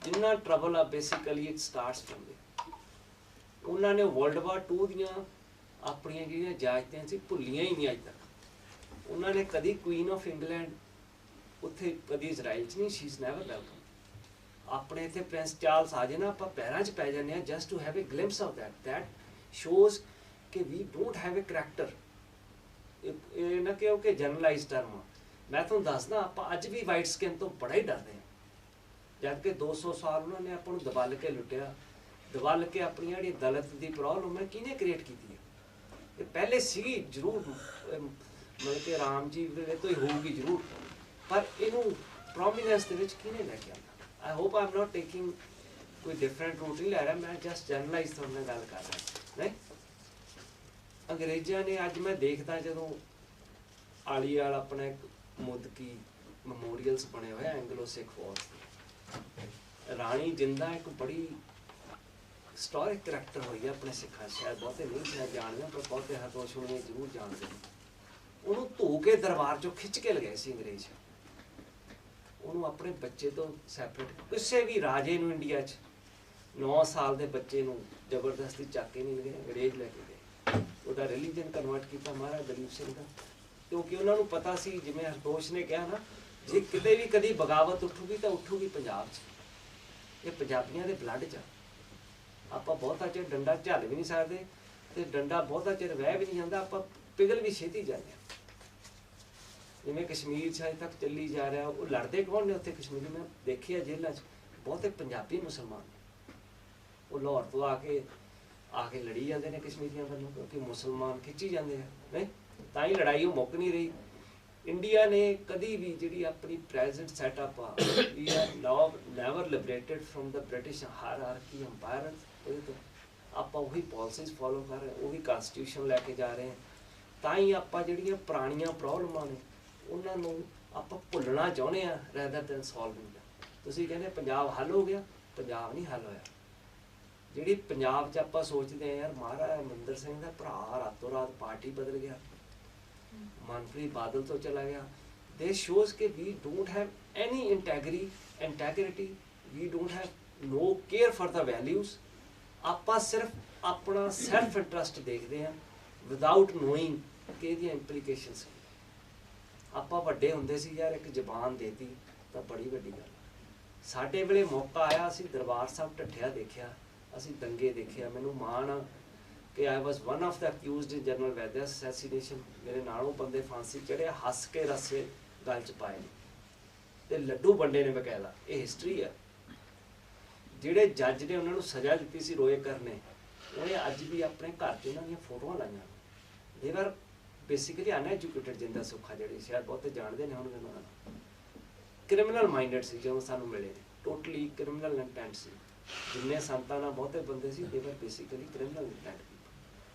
ਜਿੰਨਾ ਟਰਬਲ ਆ ਬੇਸਿਕਲੀ ਇਟ ਸਟਾਰਟਸ ਫਰਮ ਦੇ ਉਹਨਾਂ ਨੇ ਵਰਲਡ ਵਾਰ 2 ਦੀਆਂ ਆਪਣੀਆਂ ਜਿਹੜੀਆਂ ਇਜਾਜ਼ਤਾਂ ਸੀ ਭੁੱਲੀਆਂ ਹੀ ਨਹੀਂ ਅੱਜ ਤੱਕ ਉਹਨਾਂ ਨੇ ਕਦੀ ਕੁਈਨ ਆਫ ਇੰਗਲੈਂਡ ਉੱਥੇ ਕਦੀ ਇਜ਼ਰਾਈਲ 'ਚ ਨਹੀਂ ਸ਼ੀ ਇਜ਼ ਨੈਵਰ ਵੈਲਕਮ ਆਪਣੇ ਇੱਥੇ ਪ੍ਰਿੰਸ ਚਾਰਲਸ ਆ ਜਾਏ ਨਾ ਆਪਾਂ ਪੈਰਾਂ 'ਚ ਪੈ ਜਾਂਦੇ ਹਾਂ just to have a glimpse of that shows ਕਿ we don't have a character ਇਹ ਨਾ ਕਿਉਂਕਿ ਜਨਰਲਾਈਜ਼ ਟਰਮ ਮੈਂ ਤੁਹਾਨੂੰ ਦੱਸਦਾ ਆਪਾਂ ਅੱਜ ਵੀ ਵਾਈਟ ਸਕਿਨ ਤੋਂ ਬੜਾ ਹੀ ਡਰਦੇ ਹਾਂ ਜਦ ਕਿ 200 ਸਾਲ ਉਹਨਾਂ ਨੇ ਆਪਾਂ ਨੂੰ ਦਬਲ ਕੇ ਲੁੱਟਿਆ ਦਬਲ ਕੇ ਆਪਣੀ ਜਿਹੜੀ ਦਲਿਤ ਦੀ ਪ੍ਰੋਬਲਮ ਹੈ ਕਿਹਨੇ ਕ੍ਰੀਏਟ ਕੀਤੀ ਹੈ ਇਹ ਪਹਿਲੇ ਸੀਗੀ ਜ਼ਰੂਰ ਮਤਲਬ ਕਿ ਰਾਮ ਜੀ ਦੇ ਤੋਂ ਹੀ ਹੋਊਗੀ ਜ਼ਰੂਰ ਪਰ ਇਹਨੂੰ ਪ੍ਰੋਮੀਨੈਂਸ ਦੇ ਵਿੱਚ ਕਿਹਨੇ ਲੈ ਕੇ ਆਉਂਦਾ I hope I'm not taking कोई डिफरेंट रूट नहीं लै रहा, मैं जस्ट जनरलाइज तुहाडे नाल गल कर रहा नहीं। अंग्रेज़ां ने अज मैं देखदा जदों आलीवाल अपना एक मुदकी memorials बने हुए एंग्लो सिख वॉर, राणी जिंदा एक बड़ी हिस्टोरिक करैक्टर हुई है अपने सिखा, शायद बहुते नहीं शायद जानते पर बहुते हरदोश होने जरूर जानते हैं। उन्होंने धो के दरबार चो खिंच के लगे सी अंग्रेज, उन्होंने अपने बच्चे तो सैपरेट, किसी भी राजे नूं इंडिया 9 साल के बच्चे नूं जबरदस्ती चक के नहीं लगे, अंग्रेज लैके गए, उहदा रिलीजन कन्वर्ट किया महाराज दलीप सिंह का, क्योंकि उन्होंने पता सी जिवें हरदोश ने कहा ना, जे किते भी कदी बगावत उठूगी तो उठूगी पंजाब 'च, ये पंजाबियों के ब्लड 'च। आपां बहुता चिर डंडा झल भी नहीं सकते, तो डंडा बहुता चिर वह भी नहीं जाता, आपां पिघल भी छेती जाते। जिवें कश्मीर अजे तक चली जा रहा, वो लड़ते कौन ने उत्थे कश्मीर में देखे जेलों 'च बहुते पंजाबी मुसलमान ने, वो लाहौर तो आके लड़ी जाते हैं कश्मीरियों वालों, क्योंकि मुसलमान खिंची जाते हैं नहीं, तां ही लड़ाई वो मुक नहीं रही। इंडिया ने कभी भी जी अपनी प्रेजेंट सैटअप आ, we are now never liberated from the British hierarchy empire, तो आप वही पॉलिसीज फॉलो कर रहे हैं, वही कॉन्स्टिट्यूशन लैके जा रहे हैं, तां ही आप जिहड़ियां पुरानियां प्रॉब्लमां ने उन्होंने आप भुलना चाहुंदे आ रैदर दैन सॉल्विंग। तुसीं कहंदे पंजाब हल हो गया, पंजाब नहीं हल होया। जिहड़ी पंजाब 'च आपां सोचदे हैं यार महाराज अमरिंदर सिंह दा भरा रातों रात पार्टी बदल गया, मनप्रीत बादल तो चला गया, दिस शोज के we don't have any integrity, we don't have no care for the values. आपां सिर्फ अपना सैल्फ इंटरस्ट देखते हैं विदाउट नोइंग कि इहदियां इंप्लीकेशनस। आपां वड्डे हुंदे सी यार एक जबान देती तो बड़ी वड्डी गल। साडे वेले मौका आया, असीं दरबार साहब ढट्ठिया देखिया, असीं दंगे देखिया, मैनूं माण आ कि I was one of the accused in general वैद्य असैसीनेशन, मेरे नालों बंदे फांसी चढ़े, हस के रस्से गल च पाए ते लड्डू वंडे ने बकायदा, ये हिस्टरी है। जिहड़े जज ने उन्होंने सज़ा दी सी रोए करने, उन्हें अज भी अपने घर च उन्होंने फोटोआं लाइया, दे आर बेसिकली अनएजुकेटेड। जिंदा सुखा जिहड़े शायद बहुते जानते हैं होणगे उन्हां दा, क्रिमिनल माइंडेड सी जो सानूं मिले, टोटली क्रिमिनल इंटेंट सी। जिन्ने संतां नाल बहुते बंदे सी, they are basically criminal intent.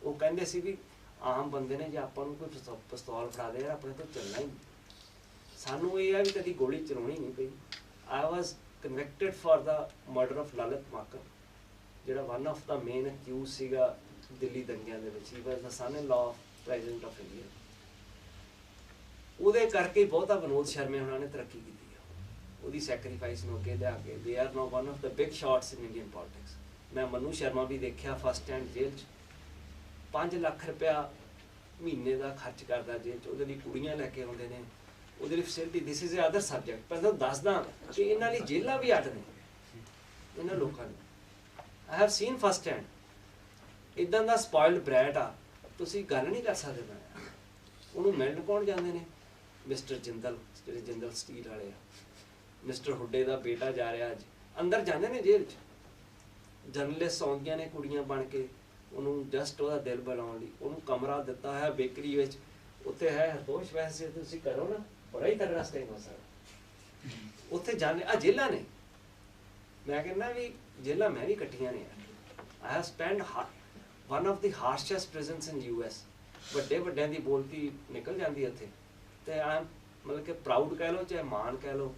वो कहते सी भी आम बंदे ने जे आपां नूं कोई पिस्तौल फड़ा दे यार अपने तो चलना ही नहीं, सानूं ये है भी कभी गोली चलाउणी नहीं पई। I was convicted for the murder of Lalit Maken, जिहड़ा one of the main accused सीगा दिल्ली दंगियां दे विच। He was the son in law of president of India. ਉਹਦੇ ਕਰਕੇ ਬਹੁਤਾ ਵਿਨੋਦ ਸ਼ਰਮੇ ਉਹਨਾਂ ਨੇ ਤਰੱਕੀ ਕੀਤੀ ਆ, ਉਹਦੀ ਸੈਕਰੀਫਾਈਸ ਨੂੰ ਅੱਗੇ ਲਿਆ ਕੇ they are now one of the big shots in Indian politics. ਮੈਂ ਮਨੂ ਸ਼ਰਮਾ ਵੀ ਦੇਖਿਆ ਫਸਟ ਹੈਂਡ ਜੇਲ੍ਹ 'ਚ, 5 ਲੱਖ ਰੁਪਇਆ ਮਹੀਨੇ ਦਾ ਖਰਚ ਕਰਦਾ ਜੇਲ੍ਹ 'ਚ, ਉਹਦੇ ਲਈ ਕੁੜੀਆਂ ਲੈ ਕੇ ਆਉਂਦੇ ਨੇ, ਉਹਦੇ ਲਈ facility. This is other subject, ਪਰ ਤੁਹਾਨੂੰ ਦੱਸਦਾ ਕਿ ਇਹਨਾਂ ਲਈ ਜੇਲ੍ਹਾਂ ਵੀ ਅੱਡ ਨੇ ਇਹਨਾਂ ਲੋਕਾਂ ਨੇ। I have seen first hand, ਇੱਦਾਂ ਦਾ ਸਪੋਇਲਡ ਬ੍ਰੈਟ ਆ, ਤੁਸੀਂ ਗੱਲ ਨਹੀਂ ਕਰ ਸਕਦੇ ਨਾ। ਉਹਨੂੰ ਮਿਲਣ ਕੌਣ ਜਾਂਦੇ ਨੇ? ਮਿਸਟਰ ਜਿੰਦਲ, ਜਿਹੜੇ ਜਿੰਦਲ ਸਟੀਲ ਵਾਲੇ ਆ, ਮਿਸਟਰ ਹੁੱਡੇ ਦਾ ਬੇਟਾ ਜਾ ਰਿਹਾ ਅੱਜ ਅੰਦਰ, ਜਾਂਦੇ ਨੇ ਜੇਲ੍ਹ 'ਚ। ਜਰਨਲਿਸਟ ਆਉਂਦੀਆਂ ਨੇ ਕੁੜੀਆਂ ਬਣ ਕੇ ਉਹਨੂੰ ਜਸਟ ਉਹਦਾ ਦਿਲ ਬਹਿਲਾਉਣ ਲਈ। ਉਹਨੂੰ ਕਮਰਾ ਦਿੱਤਾ ਹੋਇਆ ਬੇਕਰੀ ਵਿੱਚ, ਉੱਥੇ ਹੈ ਹਰਦੋਸ਼, ਵੈਸੇ ਤੁਸੀਂ ਕਰੋ ਨਾ ਬੜਾ ਹੀ ਤਗੜਾ ਸਟੇਮ ਹੋ ਸਕਦਾ। ਉੱਥੇ ਜਾਂਦੇ ਆ ਜੇਲ੍ਹਾਂ ਨੇ, ਮੈਂ ਕਹਿੰਦਾ ਵੀ ਜੇਲ੍ਹਾਂ ਮੈਂ ਵੀ ਕੱਟੀਆਂ ਨੇ ਯਾਰ। I have spend one of the harshest prisons in US। ਵੱਡੇ ਵੱਡਿਆਂ ਦੀ ਬੋਲਤੀ ਨਿਕਲ ਜਾਂਦੀ ਉੱਥੇ, ਤੇ ਆ ਮਤਲਬ ਕਿ ਪ੍ਰਾਊਡ ਕਹਿ ਲਓ ਚਾਹੇ ਮਾਣ ਕਹਿ ਲਓ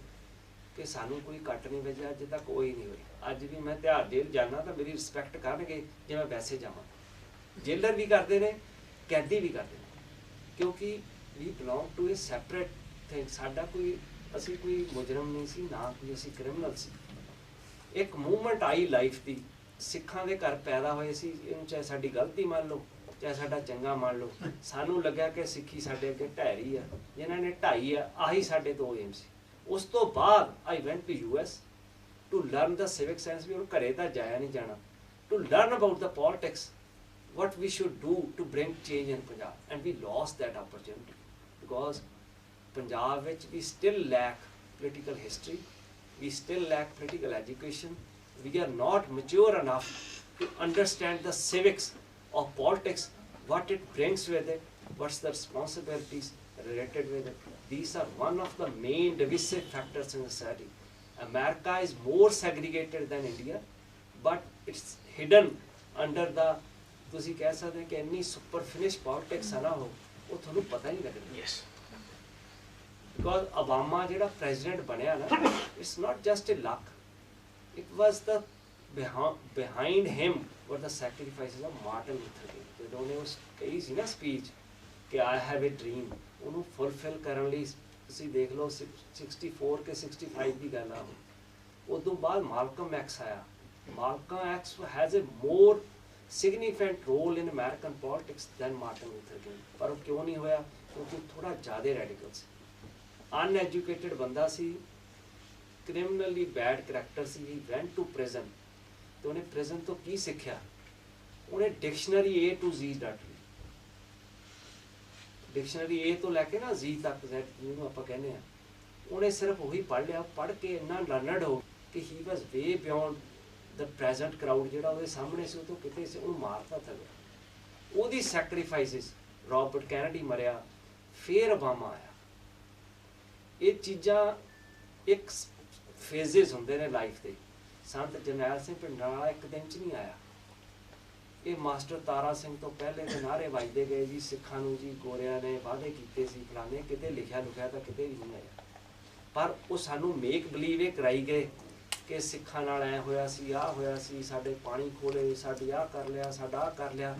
ਕਿ ਸਾਨੂੰ ਕੋਈ ਕੱਟ ਨਹੀਂ ਵੱਜਿਆ ਅੱਜ ਤੱਕ, ਕੋਈ ਨਹੀਂ ਹੋਈ। ਅੱਜ ਵੀ ਮੈਂ ਤਿਉਹਾਰ ਜੇਲ੍ਹ ਜਾਣਾ ਤਾਂ ਮੇਰੀ ਰਿਸਪੈਕਟ ਕਰਨਗੇ ਜੇ ਮੈਂ ਵੈਸੇ ਜਾਵਾਂ। ਜੇਲਰ ਵੀ ਕਰਦੇ ਨੇ, ਕੈਦੀ ਵੀ ਕਰਦੇ ਨੇ, ਕਿਉਂਕਿ we belong to a separate thing. ਸਾਡਾ ਕੋਈ, ਅਸੀਂ ਕੋਈ ਮੁਜਰਮ ਨਹੀਂ ਸੀ, ਨਾ ਕੋਈ ਅਸੀਂ ਕ੍ਰਿਮੀਨਲ ਸੀ। ਇੱਕ ਮੂਵਮੈਂਟ ਆਈ ਲਾਈਫ ਦੀ, ਸਿੱਖਾਂ ਦੇ ਘਰ ਪੈਦਾ ਹੋਏ ਸੀ, ਇਹਨੂੰ ਚਾਹੇ ਸਾਡੀ ਗਲਤੀ ਮੰਨ ਲਓ ਚਾਹੇ ਸਾਡਾ ਚੰਗਾ ਮੰਨ ਲਓ, ਸਾਨੂੰ ਲੱਗਿਆ ਕਿ ਸਿੱਖੀ ਸਾਡੇ ਅੱਗੇ ਢਹਿ ਆ, ਜਿਨ੍ਹਾਂ ਨੇ ਢਾਈ ਆ, ਆਹੀ ਸਾਡੇ ਦੋ ਏਮ ਸੀ। ਉਸ ਤੋਂ ਬਾਅਦ I went to US to learn the civic science. ਵੀ ਹੁਣ ਘਰੇ ਤਾਂ ਜਾਇਆ ਨਹੀਂ ਜਾਣਾ, to learn about the politics, what we should do to bring change in Punjab, and we lost that opportunity because Punjab which we still lack political history, we still lack political education, we are not mature enough to understand the civics of politics, what it brings with it, what's the responsibilities related with it. These are one of the main divisive factors in society. America is more segregated than India, but it's hidden under the, ਤੁਸੀਂ ਕਹਿ ਸਕਦੇ ਕਿ ਇੰਨੀ super finish politics ਆ ਨਾ ਉਹ ਤੁਹਾਨੂੰ ਪਤਾ ਹੀ ਨਹੀਂ ਲੱਗਦਾ। Yes. ਬਿਕੋਜ਼ ਓਬਾਮਾ ਜਿਹੜਾ ਪ੍ਰੈਜ਼ੀਡੈਂਟ ਬਣਿਆ ਨਾ, it's not just a luck, it was the behind him were the sacrifices of Martin Luther King। ਜਦੋਂ ਉਹਨੇ ਉਸ ਕਹੀ ਸੀ ਨਾ ਸਪੀਚ ਕਿ ਆਈ ਹੈਵ ਅ ਡ੍ਰੀਮ, ਉਹਨੂੰ ਫੁਲਫਿਲ ਕਰਨ ਲਈ ਤੁਸੀਂ ਦੇਖ ਲਓ 64 ਕੇ 65 ਦੀ ਗੱਲ ਆ। ਉਦੋਂ ਬਾਅਦ ਮਾਲਕਮ ਐਕਸ ਆਇਆ। Malcolm X has a more significant role in American politics than Martin Luther King। ਪਰ ਉਹ ਕਿਉਂ ਨਹੀਂ ਹੋਇਆ? ਕਿਉਂਕਿ ਥੋੜਾ ਜ਼ਿਆਦਾ ਰੈਡੀਕਲ ਸੀ, ਅਨਐਜੂਕੇਟਡ ਬੰਦਾ ਸੀ, ਕ੍ਰਿਮੀਨਲੀ ਬੈਡ ਕਰੈਕਟਰ ਸੀ। ਹੀ ਵੈਂਟ ਟੂ ਪ੍ਰਿਜ਼ਨ, ਤੇ ਉਹਨੇ ਪ੍ਰਿਜ਼ਨ ਤੋਂ ਕੀ ਸਿੱਖਿਆ? ਉਹਨੇ ਡਿਕਸ਼ਨਰੀ A to Z ਡਟ ਲਈ। ਡਿਕਸ਼ਨਰੀ A ਤੋਂ ਲੈ ਕੇ ਨਾ Z ਤੱਕ, Z ਜਿਹਨੂੰ ਆਪਾਂ ਕਹਿੰਦੇ ਆ, ਉਹਨੇ ਸਿਰਫ ਉਹੀ ਪੜ੍ਹ ਲਿਆ। ਪੜ੍ਹ ਕੇ ਇੰਨਾ ਲਰਨਡ ਹੋ ਕਿ ਹੀ ਵਾਸ ਵੇ ਬਿਯੋਂਡ ਦ ਪ੍ਰੈਜ਼ੈਂਟ ਕਰਾਊਡ ਜਿਹੜਾ ਉਹਦੇ ਸਾਹਮਣੇ ਸੀ, ਉਹ ਤੋਂ ਕਿਤੇ ਸੀ, ਉਹਨੂੰ ਮਾਰਤਾ ਥੱਲੇ। ਉਹਦੀ ਸੈਕਰੀਫਾਈਸਿਸ, ਰੋਬਰਟ ਕੈਨੇਡੀ ਮਰਿਆ, ਫਿਰ ਓਬਾਮਾ ਆਇਆ। ਇਹ ਚੀਜ਼ਾਂ ਇੱਕ ਫੇਜ਼ਿਸ ਹੁੰਦੇ ਨੇ ਲਾਈਫ ਦੇ। ਸੰਤ ਜਰਨੈਲ ਸਿੰਘ ਭਿੰਡਰਾਂਵਾਲਾ ਇੱਕ ਦਿਨ 'ਚ ਨਹੀਂ ਆਇਆ। ਇਹ ਮਾਸਟਰ ਤਾਰਾ ਸਿੰਘ ਤੋਂ ਪਹਿਲੇ ਦੇ ਨਾਅਰੇ ਵੱਜਦੇ ਗਏ ਜੀ, ਸਿੱਖਾਂ ਨੂੰ ਜੀ ਗੋਰਿਆਂ ਨੇ ਵਾਅਦੇ ਕੀਤੇ ਸੀ ਫਲਾਣੇ, ਕਿਤੇ ਲਿਖਿਆ ਲੁਖਿਆ ਤਾਂ ਕਿਤੇ ਵੀ ਨਹੀਂ ਆਇਆ। ਪਰ ਉਹ ਸਾਨੂੰ ਮੇਕ ਬਲੀਵ ਇਹ ਕਰਾਈ ਗਏ ਕਿ ਸਿੱਖਾਂ ਨਾਲ ਐ ਹੋਇਆ ਸੀ, ਆਹ ਹੋਇਆ ਸੀ, ਸਾਡੇ ਪਾਣੀ ਖੋਲੇ, ਸਾਡੀ ਆਹ ਕਰ ਲਿਆ, ਸਾਡਾ ਆਹ ਕਰ ਲਿਆ।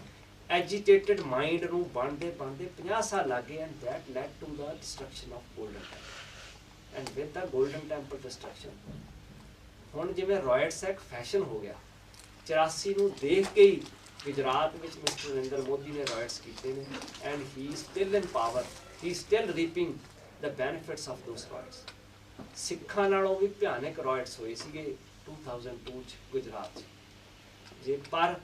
ਐਜੀਟੇਟਡ ਮਾਈਂਡ ਨੂੰ ਬਣਦੇ 50 ਸਾਲ ਲੱਗ ਗਏ। And that led to the destruction of Golden Temple. And with the Golden Temple destruction, ਹੁਣ ਜਿਵੇਂ ਰॉयट्स ਐਕਟ ਫੈਸ਼ਨ ਹੋ ਗਿਆ, 84 ਨੂੰ ਦੇਖ ਕੇ ਹੀ ਗੁਜਰਾਤ ਵਿੱਚ ਮਿਸਟਰ ਨਰਿੰਦਰ ਮੋਦੀ ਨੇ ਰॉयट्स ਕੀਤੇ ਨੇ। And he still in power, he still reaping the benefits of those riots. ਸਿੱਖਾਂ ਨਾਲੋਂ ਵੀ ਭਿਆਨਕ ਰॉयट्स ਹੋਏ ਸੀਗੇ 2002 'ਚ ਗੁਜਰਾਤ 'ਚ ਜੇ, ਪਰ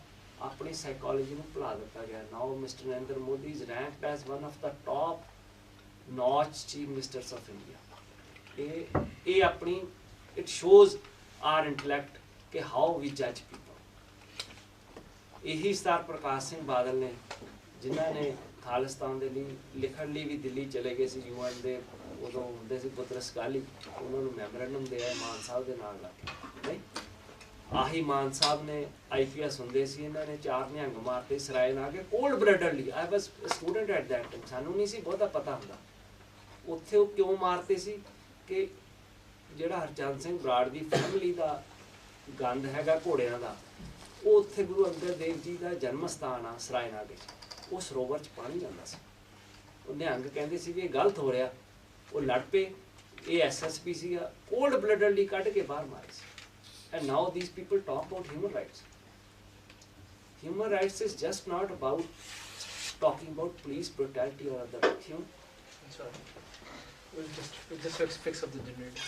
ਆਪਣੀ ਸਾਈਕੋਲੋਜੀ ਨੂੰ ਭੁਲਾ ਦਿੱਤਾ ਗਿਆ। Now mister Narendra Modi is ranked as one of the top notch chief ministers of India. ਇਹ ਆਪਣੀ ਇਟ ਸ਼ੋਜ਼ ਆਰ ਇੰਟਲੈਕਟ ਕਿ ਹਾਊ ਵੀ ਜੱਜ ਪੀਪਲ। ਇਹੀ ਸਰਦਾਰ ਪ੍ਰਕਾਸ਼ ਸਿੰਘ ਬਾਦਲ ਨੇ, ਜਿਨ੍ਹਾਂ ਨੇ ਖਾਲਿਸਤਾਨ ਦੇ ਲਈ ਲਿਖਣ ਲਈ ਵੀ ਦਿੱਲੀ ਚਲੇ ਗਏ ਸੀ। UN ਦੇ ਉਦੋਂ ਹੁੰਦੇ ਸੀ ਬੁੱਤਰਸ ਗਾਲੀ, ਉਹਨਾਂ ਨੂੰ ਮੈਮੋਰੈਂਡਮ ਦਿਆ ਮਾਨ ਸਾਹਿਬ ਦੇ ਨਾਲ ਲੱਗ ਕੇ। ਨਹੀਂ, ਆਹੀ ਮਾਨ ਸਾਹਿਬ ਨੇ IPS ਹੁੰਦੇ ਸੀ, ਇਹਨਾਂ ਨੇ 4 ਨਿਹੰਗ ਮਾਰਤੇ ਸਰਾਏ ਲਾ ਕੇ cold bloodedly. I was student at that time, ਸਾਨੂੰ ਨਹੀਂ ਸੀ ਬਹੁਤਾ ਪਤਾ ਹੁੰਦਾ। ਉੱਥੇ ਉਹ ਕਿਉਂ ਮਾਰਤੇ ਸੀ ਕਿ ਜਿਹੜਾ ਹਰਚੰਦ ਸਿੰਘ ਬਰਾੜ ਦੀ ਫੈਮਿਲੀ ਦਾ ਗੰਦ ਹੈਗਾ ਘੋੜਿਆਂ ਦਾ, ਉਹ ਉੱਥੇ ਗੁਰੂ ਅੰਗਦ ਦੇਵ ਜੀ ਦਾ ਜਨਮ ਸਥਾਨ ਆ ਸਰਾਏ ਨਾਗੇ 'ਚ, ਉਹ ਸਰੋਵਰ 'ਚ ਪਾਣੀ ਜਾਂਦਾ ਸੀ। ਉਹ ਨਿਹੰਗ ਕਹਿੰਦੇ ਸੀ ਵੀ ਇਹ ਗਲਤ ਹੋ ਰਿਹਾ, ਉਹ ਲੜ ਪਏ। ਇਹ SSP ਸੀਗਾ, ਕੋਲਡ ਬਲੱਡਲੀ ਕੱਢ ਕੇ ਬਾਹਰ ਮਾਰੇ ਸੀ। And now these people talk about human rights. Human rights is just not about talking about police brutality or other thing. Sorry. We'll just fix up the generator.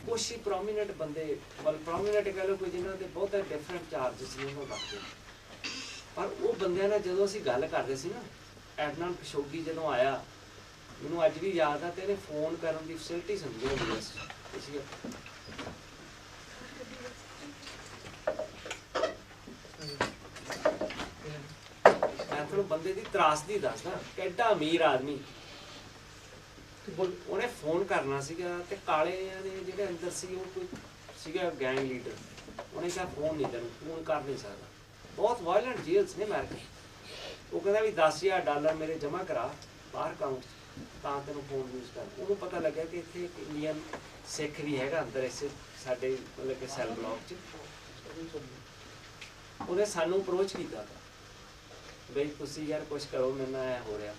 ਕੁਛ ਹੀ ਪ੍ਰੋਮੀਨੈਂਟ ਬੰਦੇ, ਵੱਲ prominent ਕਹਿ ਲਓ, ਕੋਈ ਜਿਨ੍ਹਾਂ ਦੇ ਬਹੁਤ ਡਿਫਰੈਂਟ ਚਾਰਜਸ ਨੇ ਉਹਨਾਂ ਰੱਖਦੇ। ਪਰ ਉਹ ਬੰਦਿਆਂ ਨਾਲ ਜਦੋਂ ਅਸੀਂ ਗੱਲ ਕਰਦੇ ਸੀ ਨਾ, ਐਡਨਾਨ ਖਸ਼ੋਗੀ ਜਦੋਂ ਆਇਆ, ਮੈਨੂੰ ਅੱਜ ਵੀ ਯਾਦ ਆ, ਤੇ ਇਹਨੇ ਫੋਨ ਕਰਨ ਦੀ ਫੈਸਿਲਿਟੀ ਹੁੰਦੀ ਹੁੰਦੀ ਸੀ। ਮੈਂ ਤੁਹਾਨੂੰ ਬੰਦੇ ਦੀ ਤਰਾਸਦੀ ਦੱਸਦਾ, ਕਿੱਡਾ ਅਮੀਰ ਆਦਮੀ। ਉਹਨੇ ਫੋਨ ਕਰਨਾ ਸੀਗਾ ਤੇ ਕਾਲਿਆਂ ਦੇ ਜਿਹੜੇ ਅੰਦਰ ਸੀ, ਉਹ ਕੋਈ ਸੀਗਾ ਗੈਂਗ ਲੀਡਰ, ਉਹਨੇ ਕਿਹਾ ਫੋਨ ਨਹੀਂ ਤੈਨੂੰ, ਫੋਨ ਕਰ ਨਹੀਂ ਸਕਦਾ। ਬਹੁਤ ਵਾਇਲੈਂਟ ਜੇਲਸ ਨੇ ਅਮਰੀਕਾ। ਉਹ ਕਹਿੰਦਾ ਵੀ $10,000 ਮੇਰੇ ਜਮ੍ਹਾਂ ਕਰਾ ਬਾਹਰ ਅਕਾਊਂਟ ਤਾਂ ਤੈਨੂੰ ਫੋਨ ਯੂਜ਼ ਕਰ। ਉਹਨੂੰ ਪਤਾ ਲੱਗਿਆ ਕਿ ਇੱਥੇ ਇੱਕ ਇੰਡੀਅਨ ਸਿੱਖ ਵੀ ਹੈਗਾ ਅੰਦਰ ਇਸੇ ਸਾਡੇ ਮਤਲਬ ਕਿ ਸੈੱਲ ਬਲੌਕ 'ਚ। ਉਹਨੇ ਸਾਨੂੰ ਅਪਰੋਚ ਕੀਤਾ ਬਈ ਤੁਸੀਂ ਯਾਰ ਕੁਛ ਕਰੋ, ਮੇਰੇ ਨਾਲ ਐ ਹੋ ਰਿਹਾ।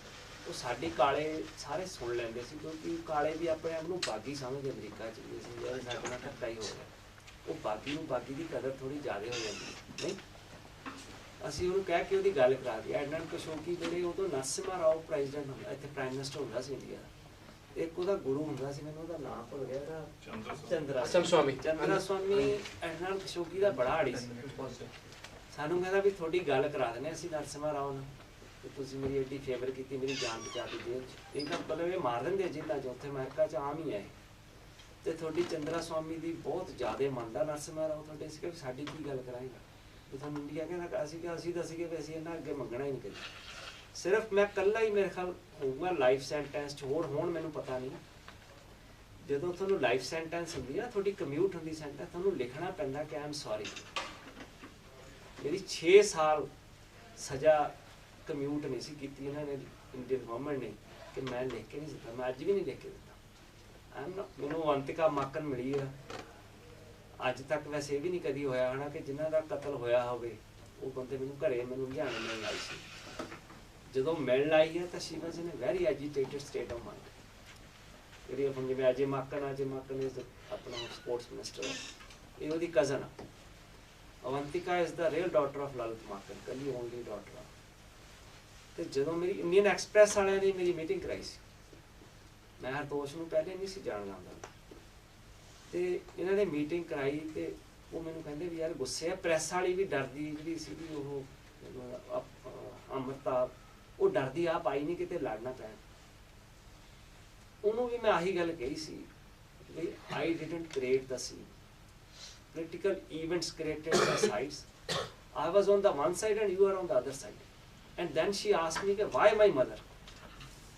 ਉਹ ਸਾਡੀ ਕਾਲੇ ਸਾਰੇ ਸੁਣ ਲੈਂਦੇ ਸੀ, ਕਿਉਂਕਿ ਕਾਲੇ ਵੀ ਆਪਣੇ ਆਪ ਨੂੰ ਬਾਗੀ ਸਮਝਦੇ ਅਮਰੀਕਾ 'ਚ ਵੀ ਅਸੀਂ ਯਾਰ ਸਾਡੇ ਨਾਲ ਧੱਕਾ ਹੀ ਹੋ ਰਿਹਾ। ਉਹ ਬਾਗੀ ਨੂੰ ਬਾਗੀ ਦੀ ਕਦਰ ਥੋੜ੍ਹੀ ਜ਼ਿਆਦਾ ਹੋ ਜਾਂਦੀ ਨਹੀਂ। ਅਸੀਂ ਉਹਨੂੰ ਕਹਿ ਕੇ ਉਹਦੀ ਗੱਲ ਕਰਾ ਦਿੱਤੀ। ਐਡਨਾਨ ਖਸ਼ੋਗੀ ਜਿਹੜੇ ਉਦੋਂ ਨਰਸਿਮਹਾ ਰਾਓ ਪ੍ਰੈਜ਼ੀਡੈਂਟ ਹੁੰਦਾ, ਇੱਥੇ ਪ੍ਰਾਈਮ ਮਿਨਿਸਟਰ ਹੁੰਦਾ ਸੀ ਇੰਡੀਆ ਦਾ। ਇੱਕ ਉਹਦਾ ਗੁਰੂ ਹੁੰਦਾ ਸੀ, ਮੈਨੂੰ ਉਹਦਾ ਨਾਮ ਭੁੱਲ ਗਿਆ, ਚੰਦਰਾ ਸਵਾਮੀ। ਚੰਦਰਾ ਸਵਾਮੀ ਐਡਨਾਨ ਖਸ਼ੋਗੀ ਦਾ ਬੜਾ ਆੜੀ ਸੀ। ਸਾਨੂੰ ਕਹਿੰਦਾ ਵੀ ਤੁਹਾਡੀ ਗੱਲ ਕਰਾ ਦਿੰਦੇ ਅਸੀਂ ਨਰਸਿਮਹਾ ਰਾਓ ਨਾਲ, ਤੇ ਤੁਸੀਂ ਮੇਰੀ ਐਡੀ ਫੇਵਰ ਕੀਤੀ, ਮੇਰੀ ਜਾਨ ਬਚਾ ਦਿੱਤੀ ਜੇਲ੍ਹ 'ਚ। ਇਹ ਤਾਂ ਮਤਲਬ ਇਹ ਮਾਰ ਦਿੰਦੇ ਜੇਲ੍ਹਾਂ 'ਚ, ਉੱਥੇ ਅਮਰੀਕਾ 'ਚ ਆਮ ਹੀ ਹੈ। ਤੇ ਤੁਹਾਡੀ ਚੰਦਰਾ ਸਵਾਮੀ ਦੀ ਬਹੁਤ ਜ਼ਿਆਦਾ ਮੰਨਦਾ ਨਰਸਿਮਹਾ ਰਾਓ ਤੁਹਾਡੇ। ਅਸੀਂ ਕਿ ਸਾਡੀ ਕੀ ਗੱਲ ਕਰਾਏਗਾ ਵੀ ਤੁਹਾਨੂੰ ਇੰਡੀਆ ਕਹਿੰਦਾ। ਅਸੀਂ ਦੱਸੀਏ ਵੀ ਅਸੀਂ ਇਹਨਾਂ ਅੱਗੇ ਮੰਗਣਾ ਹੀ ਨਹੀਂ ਕਰੀ। ਸਿਰਫ ਮੈਂ ਇਕੱਲਾ ਹੀ ਮੇਰੇ ਖਿਆਲ ਹੋਊਗਾ ਲਾਈਫ ਸੈਂਟੈਂਸ 'ਚ, ਹੋਰ ਹੋਣ ਮੈਨੂੰ ਪਤਾ ਨਹੀਂ, ਜਦੋਂ ਤੁਹਾਨੂੰ ਲਾਈਫ ਸੈਂਟੈਂਸ ਹੁੰਦੀ ਆ, ਤੁਹਾਡੀ ਕਮਿਊਟ ਹੁੰਦੀ ਸੈਂਟੈਂਸ, ਤੁਹਾਨੂੰ ਲਿਖਣਾ ਪੈਂਦਾ ਕਿ ਆਈ ਐਮ ਸੌਰੀ। ਮੇਰੀ 6 ਸਾਲ ਸਜ਼ਾ ਕਮਿਊਟ ਨਹੀਂ ਸੀ ਕੀਤੀ ਇਹਨਾਂ ਨੇ, ਇੰਡੀਅਨ ਗਵਰਨਮੈਂਟ ਨੇ, ਕਿ ਮੈਂ ਲਿਖ ਕੇ ਨਹੀਂ ਦਿੱਤਾ। ਮੈਂ ਅੱਜ ਵੀ ਨਹੀਂ ਲਿਖ ਕੇ ਦਿੱਤਾ। ਮੈਨੂੰ ਅਵੰਤਿਕਾ ਮਾਕਨ ਮਿਲੀ ਆ, ਅੱਜ ਤੱਕ ਵੈਸੇ ਇਹ ਵੀ ਨਹੀਂ ਕਦੀ ਹੋਇਆ ਹੈ ਨਾ ਕਿ ਜਿਨ੍ਹਾਂ ਦਾ ਕਤਲ ਹੋਇਆ ਹੋਵੇ ਉਹ ਬੰਦੇ ਮੈਨੂੰ ਘਰੇ ਮੈਨੂੰ ਲੁਧਿਆਣੇ ਮਿਲਣ ਆਈ ਸੀ। ਜਦੋਂ ਮਿਲਣ ਆਈ ਹੈ ਤਾਂ she was in a very agitated state of mind. ਜਿਹੜੀ ਹੁਣ ਜਿਵੇਂ ਅਜੇ ਮਾਕਨ ਇਜ਼ ਆਪਣਾ ਸਪੋਰਟਸ ਮਿਨਿਸਟਰ, ਇਹ ਉਹਦੀ ਕਜ਼ਨ ਆ। Avantika is the real daughter of Lalit Maken, ਕੱਲੀ ਓਨਲੀ ਡਾਟਰ ਆ। ਤੇ ਜਦੋਂ ਮੇਰੀ ਇੰਡੀਅਨ ਐਕਸਪ੍ਰੈਸ ਵਾਲਿਆਂ ਨੇ ਮੇਰੀ ਮੀਟਿੰਗ ਕਰਾਈ ਸੀ, ਮੈਂ ਹਰਤੋਸ਼ ਨੂੰ ਪਹਿਲੇ ਨਹੀਂ ਸੀ ਜਾਣਦਾ ਹੁੰਦਾ, ਤੇ ਇਹਨਾਂ ਨੇ ਮੀਟਿੰਗ ਕਰਾਈ ਤੇ ਉਹ ਮੈਨੂੰ ਕਹਿੰਦੇ ਵੀ ਯਾਰ ਗੁੱਸੇ ਆ। ਪ੍ਰੈਸ ਵਾਲੀ ਵੀ ਡਰਦੀ ਜਿਹੜੀ ਸੀਗੀ, ਉਹ ਅੰਮ੍ਰਿਤਾ, ਉਹ ਡਰਦੀ ਆਪ ਆਈ ਨਹੀਂ ਕਿਤੇ ਲੜਨਾ ਪੈਣ। ਉਹਨੂੰ ਵੀ ਮੈਂ ਆਹੀ ਗੱਲ ਕਹੀ ਸੀ ਵੀ I didn't create the scene, political events created the sides. I was on the one side and you are on the other side. And then she asked me, why my mother?